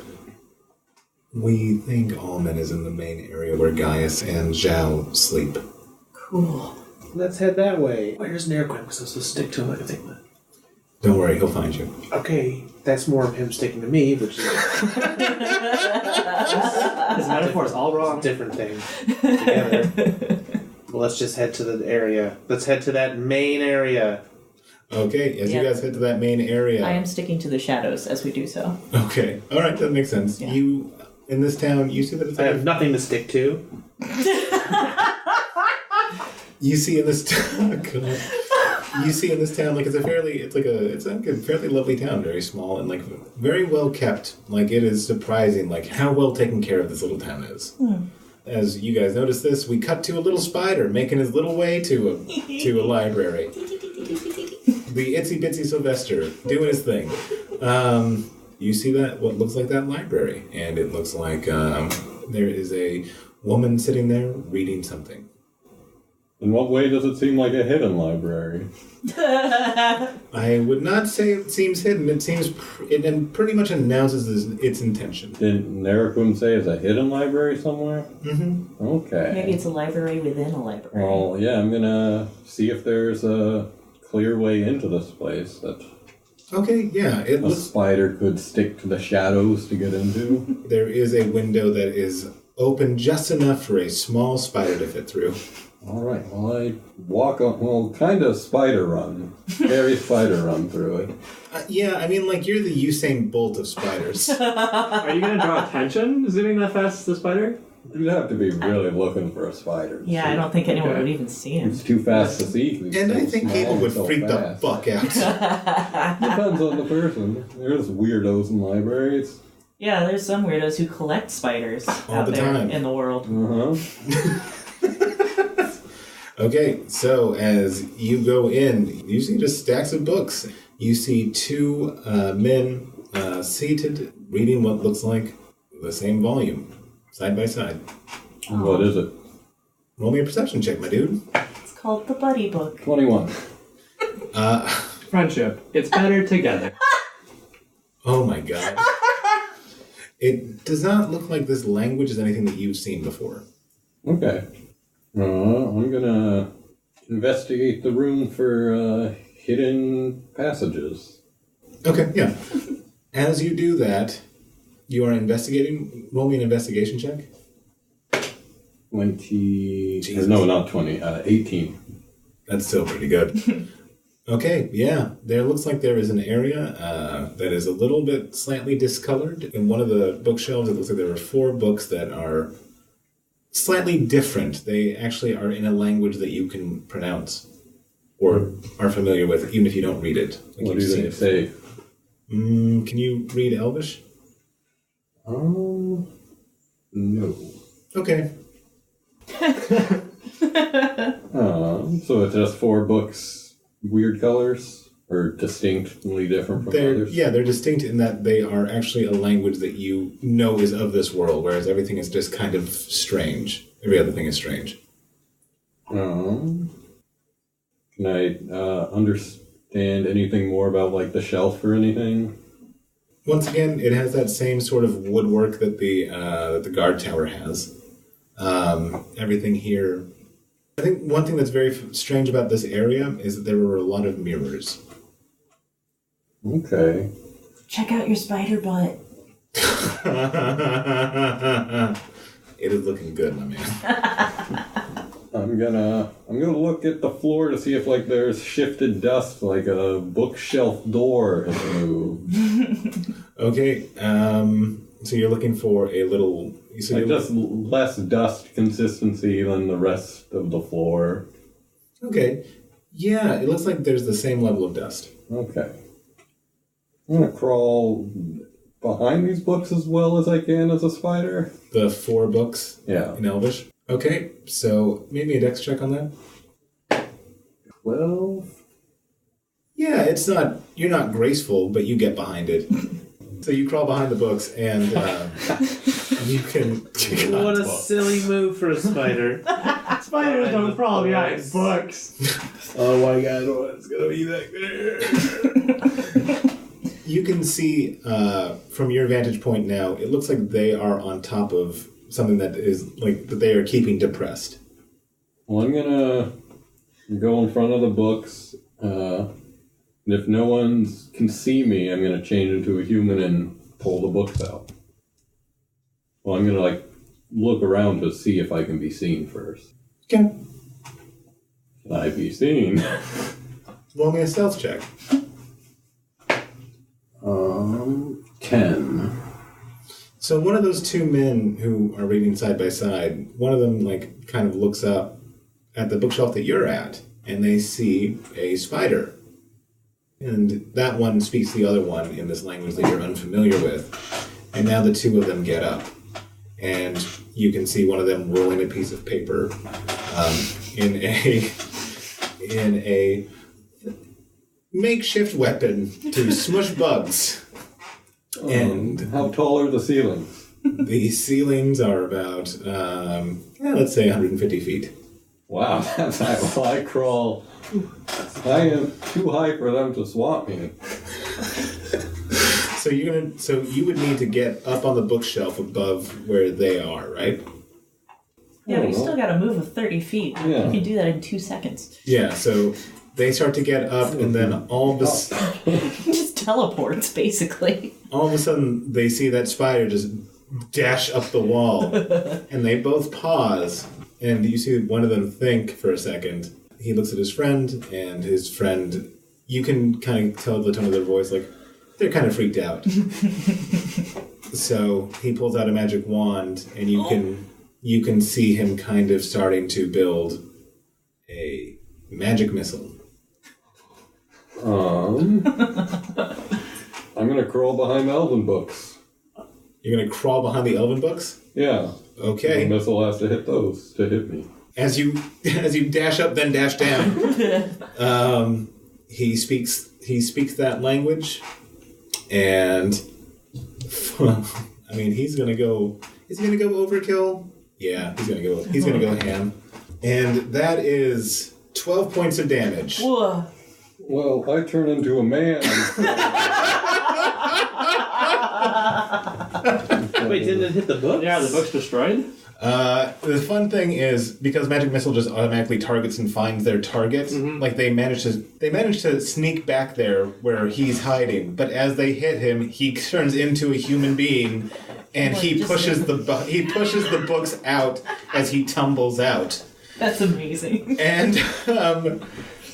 "We think Alman is in the main area where Gaius and Zhao sleep." Cool. Let's head that way. Where's Nerquin? Because I was supposed to stick to him like a thing. Don't worry, he'll find you. Okay, that's more of him sticking to me, which is His metaphor's all wrong. a different thing together. Well, let's just head to the area. Let's head to that main area. Okay, as Yeah. you guys head to that main area. I am sticking to the shadows as we do so. Okay, all right, that makes sense. Yeah. You in this town, you see that it's I like have nothing to stick to. you see in this town. You see in this town like it's a fairly lovely town, very small and like very well kept. Like it is surprising like how well taken care of this little town is. As you guys notice this, we cut to a little spider making his little way to a library. The itsy bitsy Sylvester doing his thing. You see that what looks like that library, and it looks like there is a woman sitting there reading something. In what way does it seem like a hidden library? I would not say it seems hidden. It seems it pretty much announces its intention. Didn't Nerquin say it's a hidden library somewhere? Mm-hmm. Okay. Maybe it's a library within a library. Well, yeah, I'm gonna see if there's a clear way into this place that Okay, yeah. It a looks spider could stick to the shadows to get into. there is a window that is open just enough for a small spider to fit through. All right, well, I walk on, well, kind of spider run. Very spider run through it. Yeah, I mean, like, you're the Usain Bolt of spiders. Are you going to draw attention zooming that fast to the spider? You'd have to be really looking for a spider. Yeah, I don't think anyone Okay. would even see him. It's too fast to see. 'cause he's And so I think small people and would so freak the fast. fuck out. Depends on the person. There's weirdos in libraries. Yeah, there's some weirdos who collect spiders out the there time. in the world. Uh-huh. Okay, so as you go in, you see just stacks of books. You see two men seated reading what looks like the same volume, side by side. What is it? Roll me a perception check, my dude. It's called the Buddy Book. 21. Friendship. It's better together. Oh my god. It does not look like this language is anything that you've seen before. Okay. I'm gonna investigate the room for hidden passages. Okay, yeah. As you do that, you are investigating. Roll me an investigation check. 20... Jesus. No, not 20. 18. That's still pretty good. Okay, yeah. There looks like there is an area that is a little bit slightly discolored. In one of the bookshelves, it looks like there are 4 books that are slightly different. They actually are in a language that you can pronounce or are familiar with, even if you don't read it. Like What you've do seen they it. say? Can you read Elvish? No. Okay. So it's just 4 books, weird colors, or distinctly different from others? They're distinct in that they are actually a language that you know is of this world, whereas everything is just kind of strange. Every other thing is strange. Can I understand anything more about, like, the shelf or anything? Once again, it has that same sort of woodwork that the guard tower has. Everything here. I think one thing that's very strange about this area is that there were a lot of mirrors. Okay. Check out your spider butt. It is looking good, my man. I'm gonna look at the floor to see if, like, there's shifted dust, like a bookshelf door has moved. Okay, so you're looking for a little... Like, just less dust consistency than the rest of the floor. Okay. Yeah, it looks like there's the same level of dust. Okay. I'm gonna crawl behind these books as well as I can as a spider. The 4 books Yeah. in Elvish. Okay, so maybe a dex check on that. 12. Yeah, it's not... You're not graceful, but you get behind it. So you crawl behind the books, and you can... What a silly move for a spider. Spiders don't crawl behind books. Oh my god, what's gonna be back there? You can see, from your vantage point now, it looks like they are on top of something that is, like, that they are keeping depressed. Well, I'm gonna go in front of the books, and if no one can see me, I'm gonna change into a human and pull the books out. Well, I'm gonna, like, look around to see if I can be seen first. Okay. Can I be seen? Roll me a stealth check. 10. So one of those 2 men who are reading side by side, one of them, like, kind of looks up at the bookshelf that you're at, and they see a spider. And that one speaks to the other one in this language that you're unfamiliar with. And now the 2 of them get up. And you can see one of them rolling a piece of paper in a makeshift weapon to smush bugs. And how tall are the ceilings? the ceilings are about, let's say 150 feet. Wow, that's high. Well, I crawl. I am too high for them to swat me. So you would need to get up on the bookshelf above where they are, right? Yeah, but you still gotta move with 30 feet. Yeah. You can do that in 2 seconds. Yeah, so they start to get up, and then all of Just teleports, basically. a sudden they see that spider just dash up the wall, and they both pause, and you see one of them think for a second. He looks at his friend, and his friend, you can kind of tell the tone of their voice, like, they're kind of freaked out. So he pulls out a magic wand, and you can see him kind of starting to build a magic missile. I'm gonna crawl behind the elven books. You're going to crawl behind the elven books? Yeah. Okay. The missile has to hit those to hit me. As you dash up, then dash down, he speaks that language, and I mean, he's gonna go. Is he gonna go overkill? Yeah, he's gonna go ham. And that is 12 points of damage. Whoa. Well, I turn into a man. Wait, didn't it hit the book? Yeah, the book's destroyed. The fun thing is because magic missile just automatically targets and finds their target. Like they manage to sneak back there where he's hiding. But as they hit him, he turns into a human being, and he pushes the books out as he tumbles out. That's amazing. And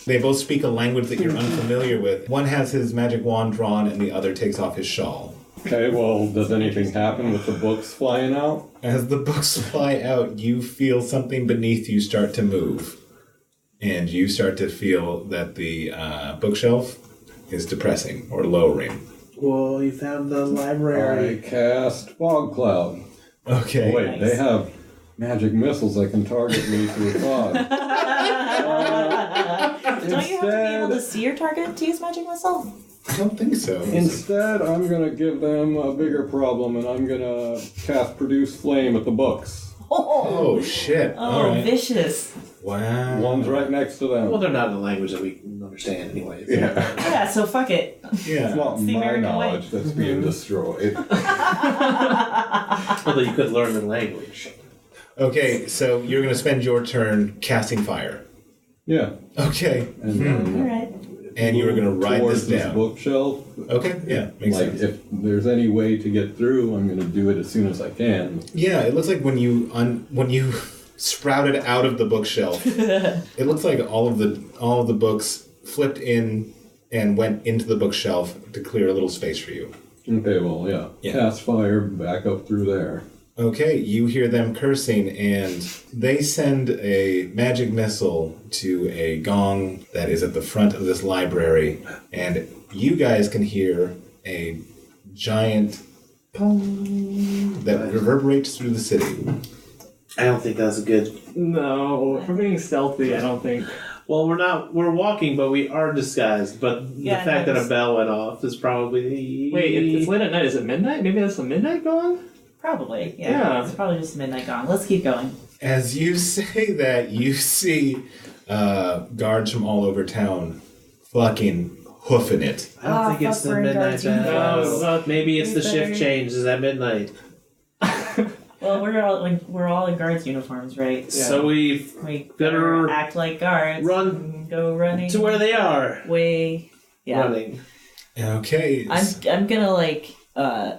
they both speak a language that you're unfamiliar with. One has his magic wand drawn, and the other takes off his shawl. Okay, well, does anything happen with the books flying out? As the books fly out, you feel something beneath you start to move. And you start to feel that the bookshelf is depressing or lowering. Whoa, you found the library. I cast Fog Cloud. Okay. Oh, wait, they have magic missiles that can target me through fog. Don't you have to be able to see your target to use magic missile? I don't think so. Instead, I'm going to give them a bigger problem, and I'm going to cast Produce Flame at the books. Oh, shit. All right. Vicious. Wow. One's right next to them. Well, they're not in a language that we can understand anyway. Yeah. Yeah, so fuck it. It's Yeah. not the my American knowledge way. that's being destroyed. Although you could learn the language. Okay, so you're going to spend your turn casting fire. Yeah. Okay. And then Alright. And you were going to ride towards this down. bookshelf. Okay, yeah, makes Like, sense. if there's any way to get through, I'm going to do it as soon as I can. Yeah, it looks like when you sprouted out of the bookshelf, it looks like all of the books flipped in and went into the bookshelf to clear a little space for you. Okay, well, yeah. Cast fire back up through there. Okay, you hear them cursing, and they send a magic missile to a gong that is at the front of this library, and you guys can hear a giant pong that reverberates through the city. I don't think that's a good... No, if we're being stealthy, I don't think. Well, we're walking, but we are disguised. But Yeah, the fact no, that a bell went off is probably... Wait, it's late at night. Is it midnight? Maybe that's the midnight gone? Probably. Yeah. Yeah. It's probably just midnight gone. Let's keep going. As you say that, you see guards from all over town fucking hoofing it. I don't think it's fuck, the we're in midnight guards' bell. uniforms. No, Maybe it's we the shift better- change. Is at midnight. Well, we're all in guards uniforms, right? So we We Better act like guards. run and go running to where they are. way. Yeah. Running. Okay. I'm gonna like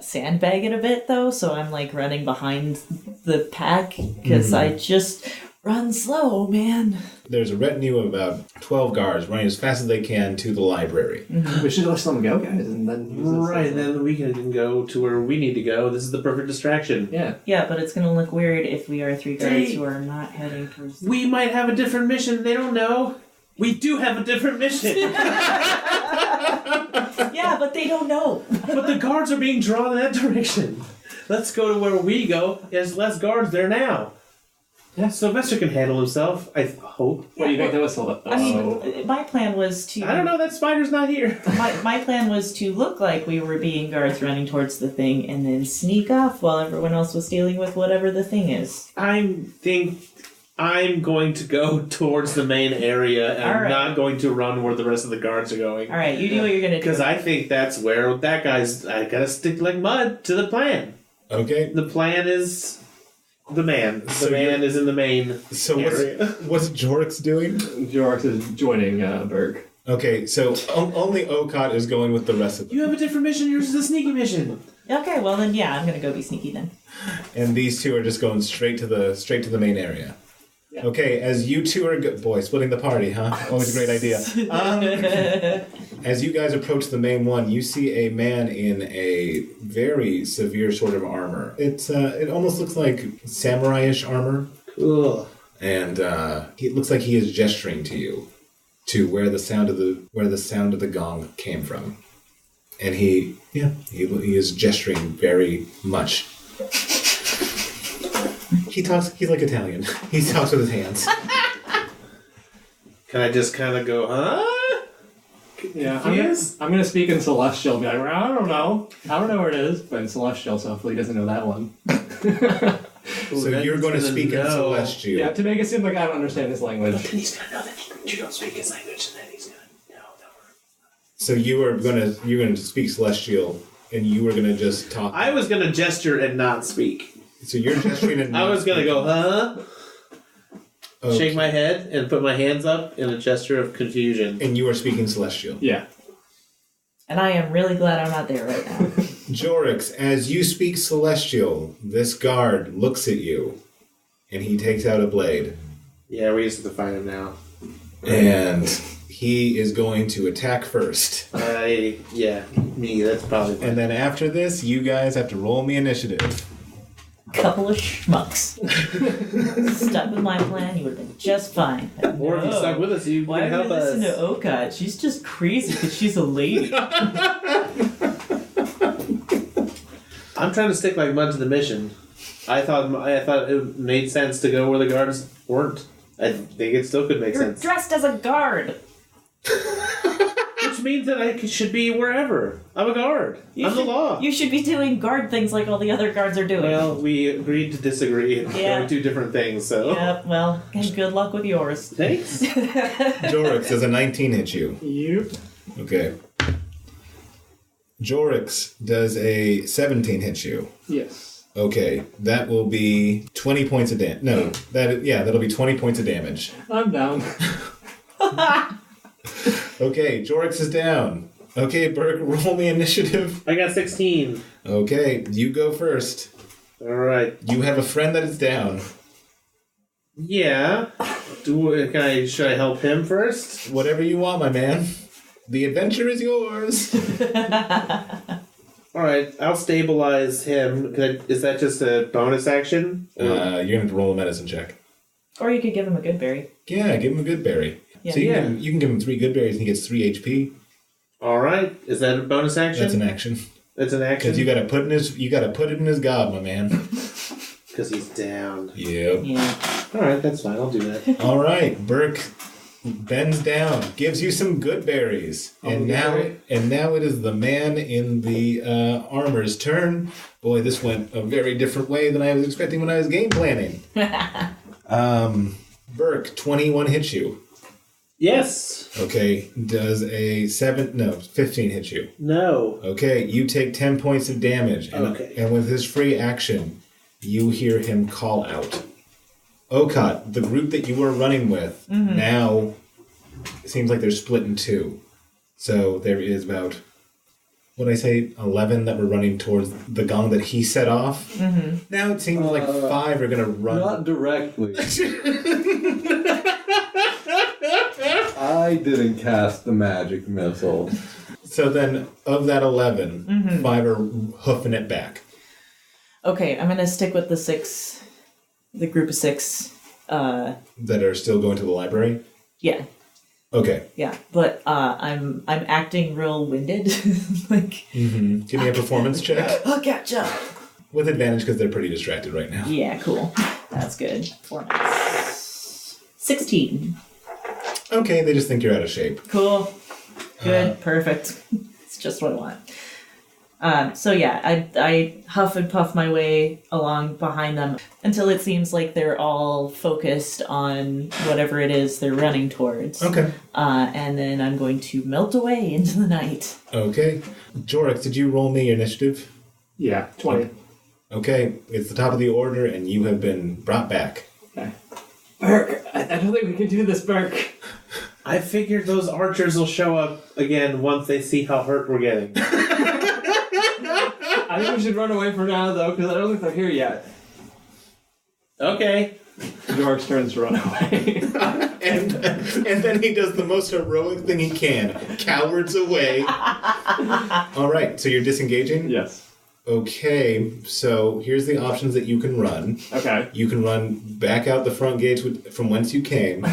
sandbag it a bit though, so I'm like running behind the pack because I just run slow, man. There's a retinue of about 12 guards running as fast as they can to the library. We should let them go, guys, and then use this Right, as a- then we can go to where we need to go. This is the perfect distraction. Yeah. Yeah, but it's gonna look weird if we are three guards Hey. who are not heading towards. We might have a different mission. They don't know. We do have a different mission. Yeah, but they don't know. But the guards are being drawn in that direction. Let's go to where we go. There's less guards there now. Yeah, Sylvester can handle himself, I hope. What do you think that was still up? I mean, my plan was to. I don't know, that spider's not here. My plan was to look like we were being guards running towards the thing and then sneak off while everyone else was dealing with whatever the thing is. I think I'm going to go towards the main area, and All I'm right. not going to run where the rest of the guards are going. All right, you do what you're gonna do. Because I think that's where that guy's... I gotta stick like mud to the plan. Okay. The plan is... the man. The So man is in the main So area. what's Jorix doing? Jorix is joining Berg. Okay, so only Okaat is going with the rest of them. You have a different mission. Yours is a sneaky mission. Okay, well then, yeah, I'm gonna go be sneaky then. And these two are just going straight to the main area. Okay, as you two are splitting the party, huh? Always a great idea. As you guys approach the main one, you see a man in a very severe sort of armor. It almost looks like samurai-ish armor, Ugh. and it looks like he is gesturing to you, to where the sound of the gong came from, and he is gesturing very much. He's like Italian. He talks with his hands. Can I just kind of go, huh? Yeah, Yes? I'm gonna speak in Celestial. Be like, I don't know where it is, but in Celestial, so hopefully he doesn't know that one. Celestial. So then you're he's going to gonna speak in know. Celestial. Yeah, to make it seem like I don't understand his language. He's gonna know that you don't speak his language, and then he's gonna know that we're... So you're gonna speak Celestial, and you were gonna just talk. I was gonna gesture and not speak. So you're gesturing and I was gonna go, huh? Okay. Shake my head and put my hands up in a gesture of confusion. And you are speaking Celestial. Yeah. And I am really glad I'm not there right now. Jorix, as you speak Celestial, this guard looks at you, and he takes out a blade, Yeah, we used to find him now. and he is going to attack first. Me, that's probably fine. And then after this, you guys have to roll me initiative. Couple of schmucks. Stuck with my plan, you would have been just fine. Or if you stuck with us, you Why can would help you listen us. to Okaat? She's just crazy because she's a lady. I'm trying to stick like mud to the mission. I thought it made sense to go where the guards weren't. I think it still could make You're sense. dressed as a guard. Which means that I should be wherever. I'm a guard. I'm the law. You should be doing guard things like all the other guards are doing. Well, we agreed to disagree and Yeah. go do different things, so... Yeah, well, good luck with yours. Thanks. Jorix, does a 19 hit you? Yep. Okay. Jorix, does a 17 hit you? Yes. Okay, that will be 20 points of damage. No, that'll be 20 points of damage. I'm down. Okay, Jorix is down. Okay, Burke, roll me initiative. I got 16. Okay, you go first. Alright. You have a friend that is down. Yeah. Should I help him first? Whatever you want, my man. The adventure is yours. Alright, I'll stabilize him. Is that just a bonus action? You're going to have to roll a medicine check. Or you could give him a good berry. Yeah, give him a good berry. Yeah. So you can give him 3 good berries and he gets 3 HP. Alright, is that a bonus action? That's an action. That's an action? Because you gotta put it in his gob, my man. Because he's down. Yep. Yeah. Alright, that's fine. I'll do that. All right, Burke bends down, gives you some good berries, and now it is the man in the armor's turn. Boy, this went a very different way than I was expecting when I was game planning. Burke, 21 hits you. Yes. Okay, does a 15 hit you? No. Okay, you take 10 points of damage, and with his free action, you hear him call out. Okaat, the group that you were running with, now it seems like they're split in 2. So there is about, what did I say, 11 that were running towards the gong that he set off. Now it seems like 5 are going to run. Not directly. I didn't cast the magic missile. So then, of that 11, 5 are hoofing it back. Okay, I'm gonna stick with the group of 6. That are still going to the library? Yeah, Okay. yeah, but I'm acting real winded. Like, Give me a performance check. oh, gotcha. With advantage because they're pretty distracted right now. Yeah, cool. That's good. 4 minutes. 16. Okay, they just think you're out of shape. Cool. Good. Perfect. It's just what I want. So yeah, I huff and puff my way along behind them until it seems like they're all focused on whatever it is they're running towards. Okay. And then I'm going to melt away into the night. Okay. Jorix, did you roll me your initiative? Yeah, 20. Okay, it's the top of the order and you have been brought back. Okay. Burke, I don't think we can do this, Burke. I figured those archers will show up again once they see how hurt we're getting. I think we should run away for now, though, because I don't think they're here yet. Okay. George turns to run away. and then he does the most heroic thing he can. Cowards away. All right, so you're disengaging? Yes. Okay, so here's the options that you can run. Okay. You can run back out the front gates from whence you came.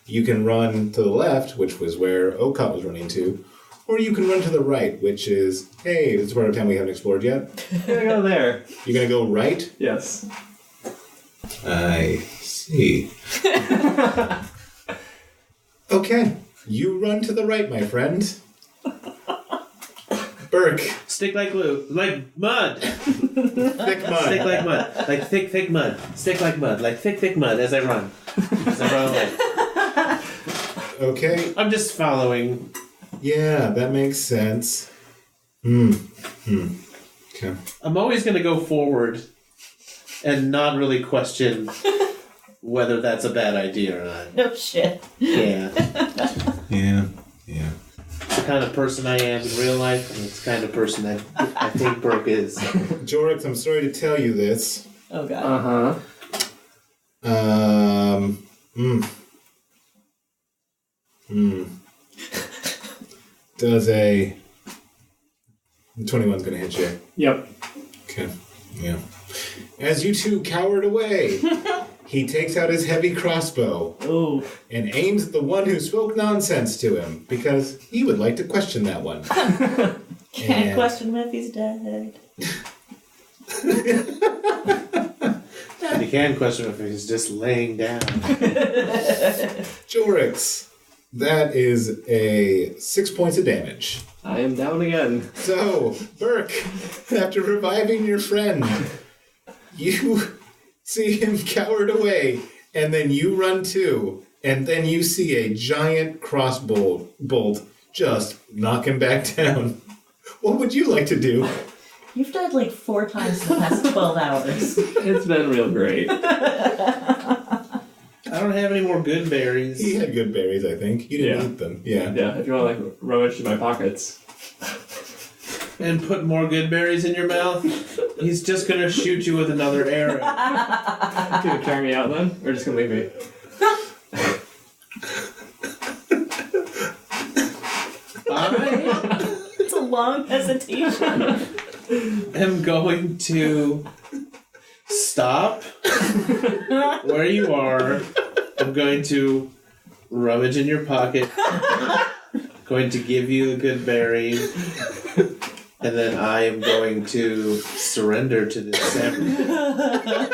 You can run to the left, which was where Okaat was running to. Or you can run to the right, which is, hey, this is part of town we haven't explored yet. I'm gonna go there. You're going to go right? Yes. I see. Okay, you run to the right, my friend. Burke. Stick like glue. Like mud. Thick mud. Stick like mud. Like thick mud. Stick like mud. Like thick mud as I run. As I run away. Okay. I'm just following. Yeah, that makes sense. Okay. I'm always going to go forward and not really question whether that's a bad idea or not. No shit. Yeah. Yeah. It's the kind of person I am in real life, and it's the kind of person I think Burke is. Jorix, I'm sorry to tell you this. Oh god. Does a 21's gonna hit you? Yep. Okay. Yeah. As you two cowered away, he takes out his heavy crossbow Ooh. and aims at the one who spoke nonsense to him because he would like to question that one. Can't question him if he's dead. And you can question if he's just laying down. Jorix, that is a 6 points of damage. I am down again. So, Burke, after reviving your friend, you see him cowered away, and then you run too, and then you see a giant crossbow bolt just knock him back down. What would you like to do? You've died like 4 times in the past 12 hours. It's been real great. I don't have any more good berries. He had good berries, I think. You didn't eat them. Yeah. Yeah, if you want to like rummage through my pockets. And put more good berries in your mouth, he's just going to shoot you with another arrow. Gonna carry me out then? Or just gonna leave me? It's a long hesitation. I'm going to stop where you are. I'm going to rummage in your pocket. Going to give you a good berry. And then I am going to surrender to this samurai.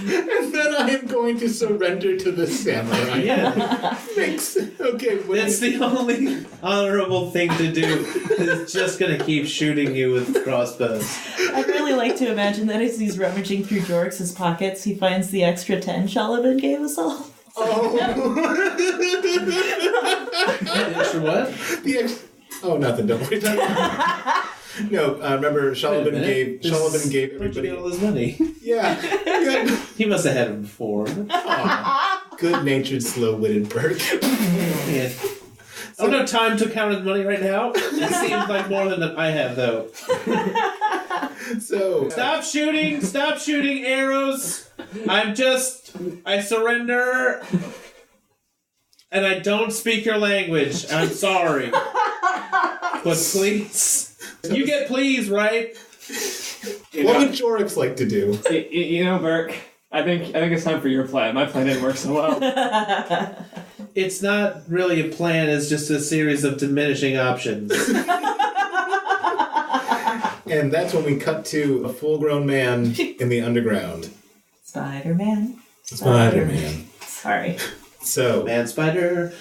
And then I am going to surrender to the samurai. Yeah. Thanks. Okay, That's the only honorable thing to do. Is just going to keep shooting you with crossbows. I'd really like to imagine that as he's rummaging through Jorix's pockets, he finds the extra 10 Shaladin gave us all. Extra what? Nothing. Don't worry about it. No, remember Shaladin gave Everybody everybody. all his money. Yeah. He must have had him before. Good-natured, slow-witted Burke. Yeah. I don't have time to count his money right now. It seems like more than I have, though. So Stop shooting arrows. I surrender. And I don't speak your language. I'm sorry. But please. You get please, right? what would Jorix like to do? You know, Burke, I think it's time for your plan. My plan didn't work so well. It's not really a plan, it's just a series of diminishing options. And that's when we cut to a full-grown man in the underground. Spider-Man. Spider-Man. Sorry. So, Man spider.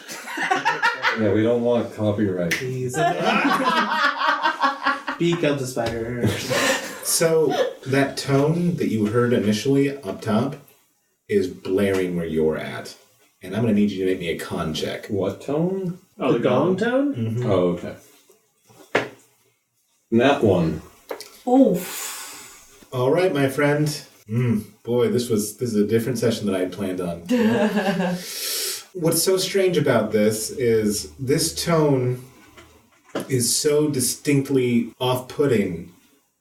Yeah, we don't want copyright. He's a man. Becomes a spider. so that tone that you heard initially up top is blaring where you're at. And I'm going to need you to make me a con check. What tone? Oh, The gong tone? Mm-hmm. Oh, okay. Nat one. Oof. All right, my friend. Boy, this is a different session than I had planned on. What's so strange about this is this tone is so distinctly off-putting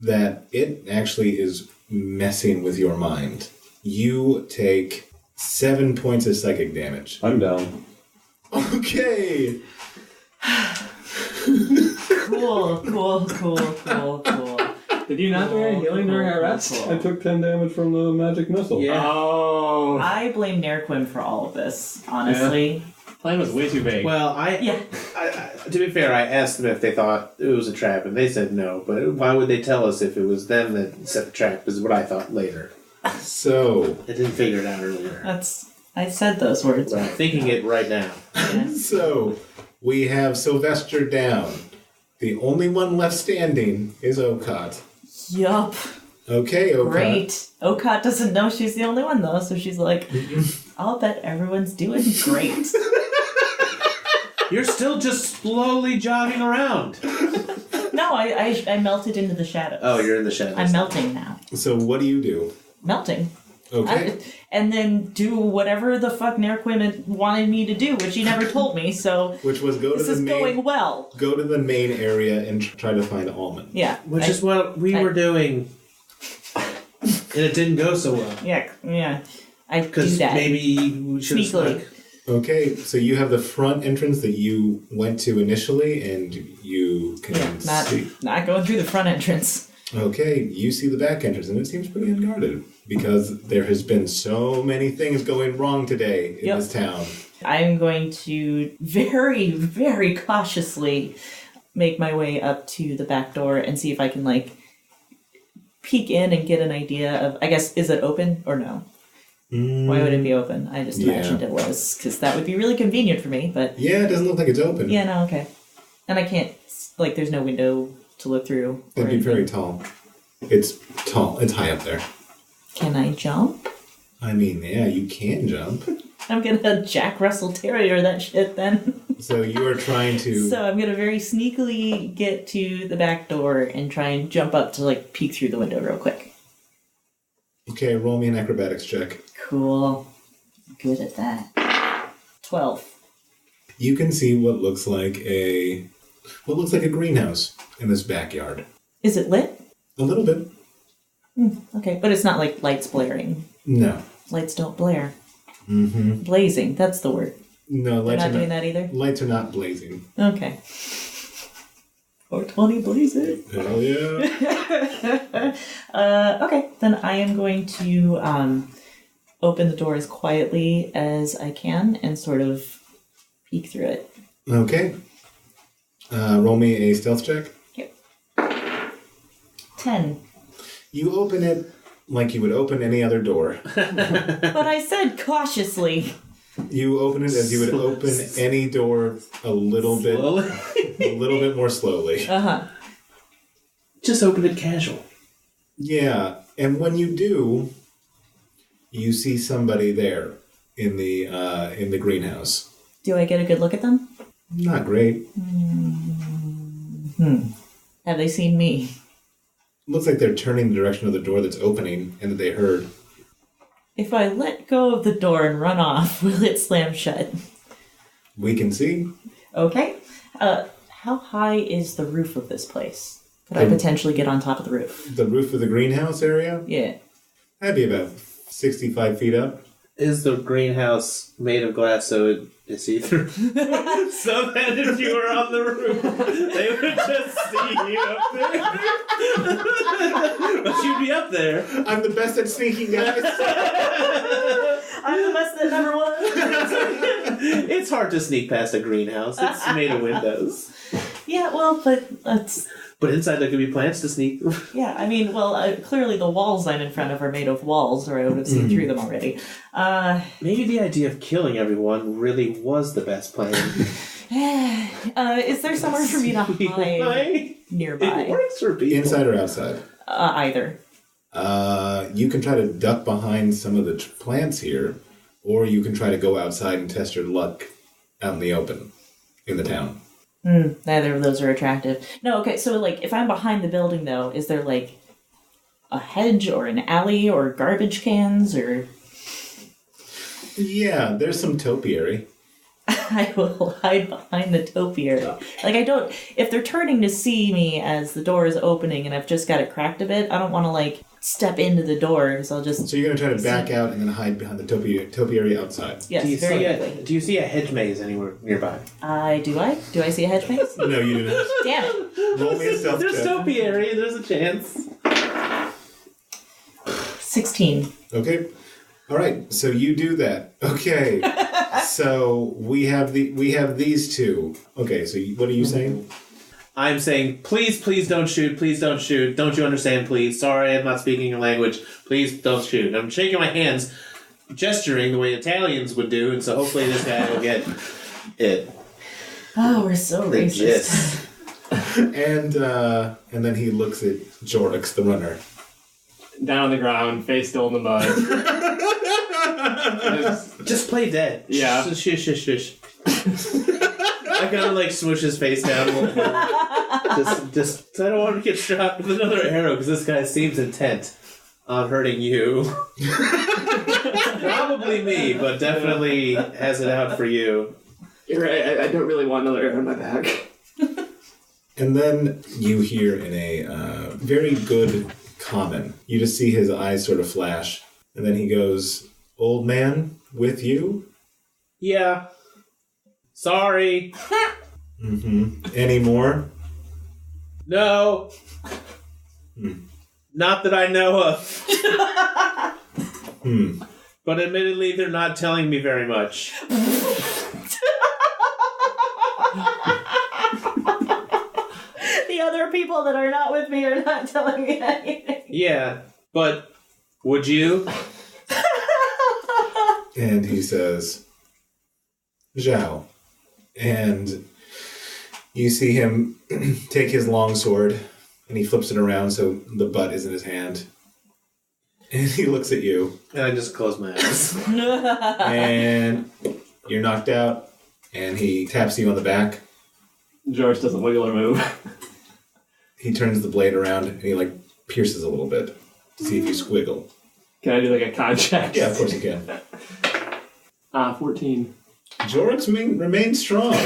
that it actually is messing with your mind. You take 7 points of psychic damage. I'm down. Okay. Cool. Did you not do any healing during our rest? I took 10 damage from the magic missile. Yeah. Oh. I blame Nerquin for all of this, honestly. Plan was way too vague. Well, I, to be fair, I asked them if they thought it was a trap, and they said no. But why would they tell us if it was them that set the trap? Is what I thought later. So, I didn't figure it out earlier. I said those words. But I'm thinking it right now. Yeah. So, We have Sylvester down. The only one left standing is Okaat. Yup. Okay, Okaat. Great. Okaat doesn't know she's the only one, though, so she's like, I'll bet everyone's doing great. You're still just slowly jogging around. No, I melted into the shadows. Oh, you're in the shadows. I'm melting now. So what do you do? Melting. Okay. And then do whatever the fuck Nerquim wanted me to do, which he never told me, so... Which was go to this the is main... going well. Go to the main area and try to find Almond. Yeah. Which is what we were doing. And it didn't go so well. Yeah. I do Because that. maybe we should have Sneakily. snuck. Okay, so you have the front entrance that you went to initially, and you can see... Not going through the front entrance. Okay, you see the back entrance, and it seems pretty unguarded, because there has been so many things going wrong today in this town. I'm going to very, very cautiously make my way up to the back door and see if I can, like, peek in and get an idea of, I guess, is it open or no? Why would it be open? I just imagined it was, because that would be really convenient for me, but... Yeah, it doesn't look like it's open. Yeah, no, okay. And I can't, like, there's no window to look through. It'd be very tall. It's tall. It's high up there. Can I jump? I mean, yeah, you can jump. I'm gonna Jack Russell Terrier that shit then. So you are trying to... So I'm gonna very sneakily get to the back door and try and jump up to, like, peek through the window real quick. Okay, roll me an acrobatics check. Cool. Good at that. 12. You can see what looks like a greenhouse in this backyard. Is it lit? A little bit. Okay, but it's not like lights blaring. No. Lights don't blare. Mm-hmm. Blazing, that's the word. No, They're lights not are doing that either? Lights are not blazing. Okay. 420 blazing. Hell yeah. Okay, then I am going to open the door as quietly as I can and sort of peek through it. Okay. Roll me a stealth check. Yep. 10. You open it like you would open any other door. But I said cautiously. You open it as you would open any door a little bit more slowly. Uh-huh. Just open it casual. Yeah, and when you do, you see somebody there in the greenhouse. Do I get a good look at them? Not great. Have they seen me? Looks like they're turning the direction of the door that's opening and that they heard. If I let go of the door and run off, will it slam shut? We can see. Okay. How high is the roof of this place? Could I potentially get on top of the roof? The roof of the greenhouse area? Yeah. That'd be about 65 feet up. Is the greenhouse made of glass so it's see-through? So that if you were on the roof, they would just see you up there. But you'd be up there. I'm the best at sneaking, guys. I'm the best at number one. It's hard to sneak past a greenhouse. It's made of windows. Yeah, well, but that's... But inside there could be plants to sneak through. Yeah, I mean, well, clearly the walls I'm in front of are made of walls, or I would have seen through them already. Maybe the idea of killing everyone really was the best plan. Is there somewhere for me to hide nearby? It works for people. Inside or outside? Either. You can try to duck behind some of the plants here, or you can try to go outside and test your luck out in the open, in the town. Neither of those are attractive. No, okay, so, like, if I'm behind the building, though, is there, like, a hedge or an alley or garbage cans or... Yeah, there's some topiary. I will hide behind the topiary. Like, I don't... If they're turning to see me as the door is opening and I've just got it cracked a bit, I don't want to, like, step into the door, because I'll just... So you're going to try to back out and then hide behind the topiary outside? Yes, Do you see a hedge maze anywhere nearby? Do I? Do I see a hedge maze? No, you do not. Damn it. Roll me a stealth There's check. topiary, there's a chance. 16. Okay. All right. So you do that. Okay. So we have these two. Okay. So what are you saying? I'm saying, please don't shoot, please don't shoot. Don't you understand, please? Sorry, I'm not speaking your language. Please don't shoot. I'm shaking my hands, gesturing the way Italians would do, and so hopefully this guy will get it. Oh, we're so racist. Yes. And then he looks at Jorix, the runner. Down on the ground, face still in the mud. Just play dead. Yeah. Shush. I gotta like smoosh his face down a little bit. Just I don't want to get shot with another arrow because this guy seems intent on hurting you. Probably me, but definitely has it out for you. You're right. I don't really want another arrow in my back. And then you hear in a very good common, you just see his eyes sort of flash, and then he goes, "Old man, with you?" Yeah. Sorry. Any more? No. Not that I know of. But admittedly, they're not telling me very much. The other people that are not with me are not telling me anything. Yeah, but would you? And he says, "Zhao." And you see him take his long sword, and he flips it around so the butt is in his hand. And he looks at you. And I just close my eyes. And you're knocked out, and he taps you on the back. George doesn't wiggle or move. He turns the blade around, and he, pierces a little bit to see if you squiggle. Can I do a con check? Yeah, of course you can. 14. Jorix remains strong.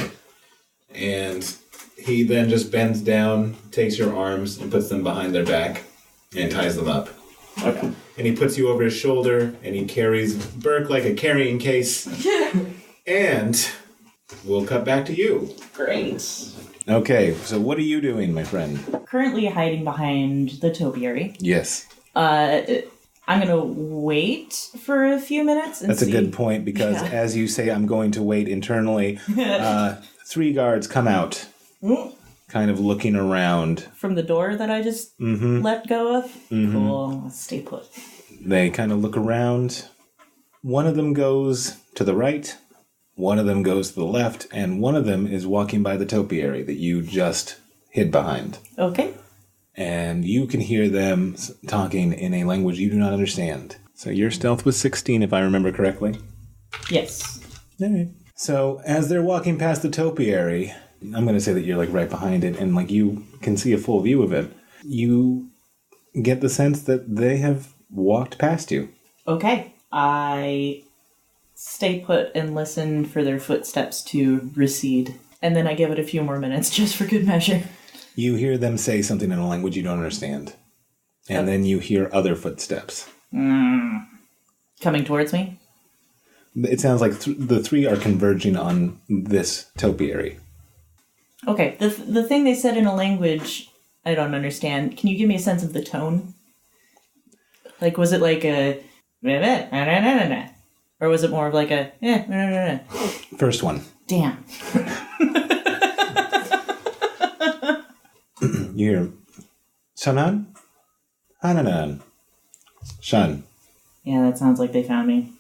And he then just bends down, takes your arms, and puts them behind their back, and ties them up. Okay. And he puts you over his shoulder, and he carries Burke like a carrying case. And we'll cut back to you. Great. Okay, so what are you doing, my friend? Currently hiding behind the topiary. Yes. I'm going to wait for a few minutes and That's see. a good point, because as you say, I'm going to wait internally. 3 guards come out, kind of looking around. From the door that I just let go of? Cool. Let's stay put. They kind of look around. One of them goes to the right, one of them goes to the left, and one of them is walking by the topiary that you just hid behind. Okay. And you can hear them talking in a language you do not understand. So your stealth was 16, if I remember correctly. Yes. All right. So as they're walking past the topiary, I'm going to say that you're right behind it, and you can see a full view of it. You get the sense that they have walked past you. Okay. I stay put and listen for their footsteps to recede. And then I give it a few more minutes just for good measure. You hear them say something in a language you don't understand. And then you hear other footsteps. Coming towards me? It sounds like the 3 are converging on this topiary. Okay. The thing they said in a language I don't understand, can you give me a sense of the tone? Was it like a... Or was it more of like a... First one. Damn. You hear, Shanan? Hananan. Shan. Yeah, that sounds like they found me.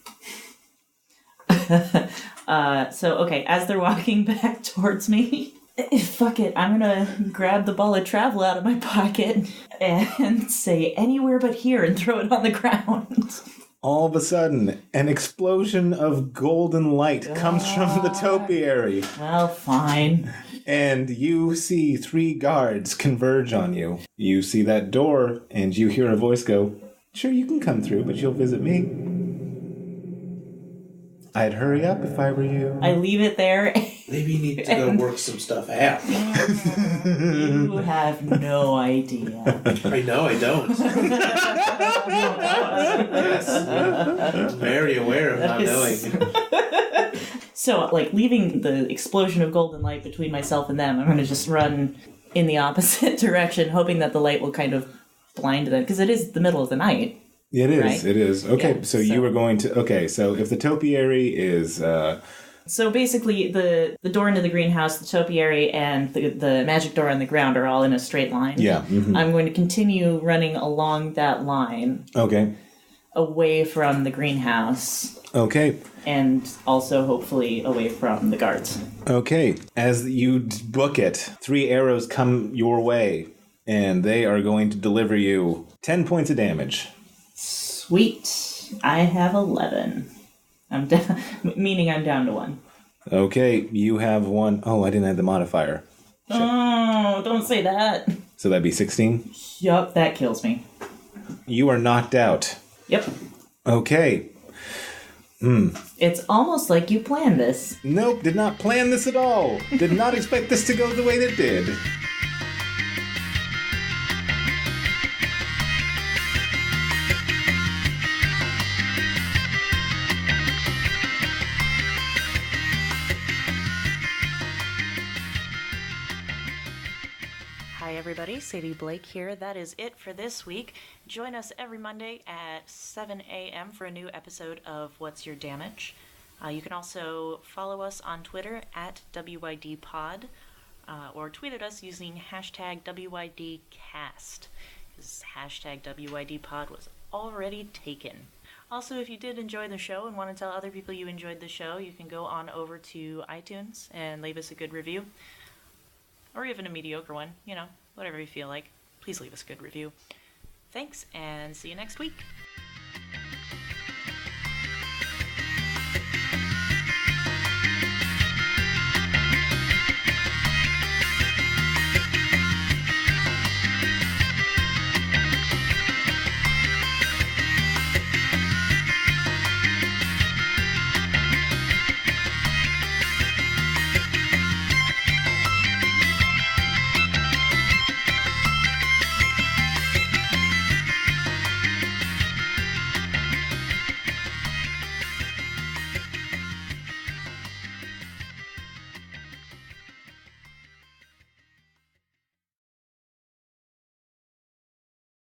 Okay, as they're walking back towards me, fuck it, I'm gonna grab the ball of travel out of my pocket and say anywhere but here and throw it on the ground. All of a sudden, an explosion of golden light comes from the topiary. Well, fine. And you see 3 guards converge on you. You see that door, and you hear a voice go, "Sure, you can come through, but you'll visit me." I'd hurry up if I were you. I leave it there. Maybe you need to go work some stuff out. You have no idea. I know, I don't. Yes. I'm very aware of not knowing. So, leaving the explosion of golden light between myself and them, I'm going to just run in the opposite direction, hoping that the light will kind of blind them, because it is the middle of the night. It is, right? It is. Okay, Yeah, so you were going to... Okay, so if the topiary is... So basically, the door into the greenhouse, the topiary, and the magic door on the ground are all in a straight line. Yeah. Mm-hmm. I'm going to continue running along that line. Okay. away from the greenhouse, Okay. and also hopefully away from the guards. Okay. As you book it, 3 arrows come your way, and they are going to deliver you 10 points of damage. Sweet. I have 11. I'm down, meaning I'm down to 1. Okay, you have 1. Oh, I didn't add the modifier. Oh, don't say that. So that'd be 16. Yup, that kills me. You are knocked out. Yep. Okay. It's almost like you planned this. Nope, did not plan this at all. Did not expect this to go the way that it did. Hi everybody, Sadie Blake here. That is it for this week. Join us every Monday at 7 a.m. for a new episode of What's Your Damage? You can also follow us on Twitter at WYDpod or tweet at us using hashtag WYDcast. This hashtag WYDpod was already taken. Also, if you did enjoy the show and want to tell other people you enjoyed the show, you can go on over to iTunes and leave us a good review. Or even a mediocre one, whatever you feel like. Please leave us a good review. Thanks, and see you next week.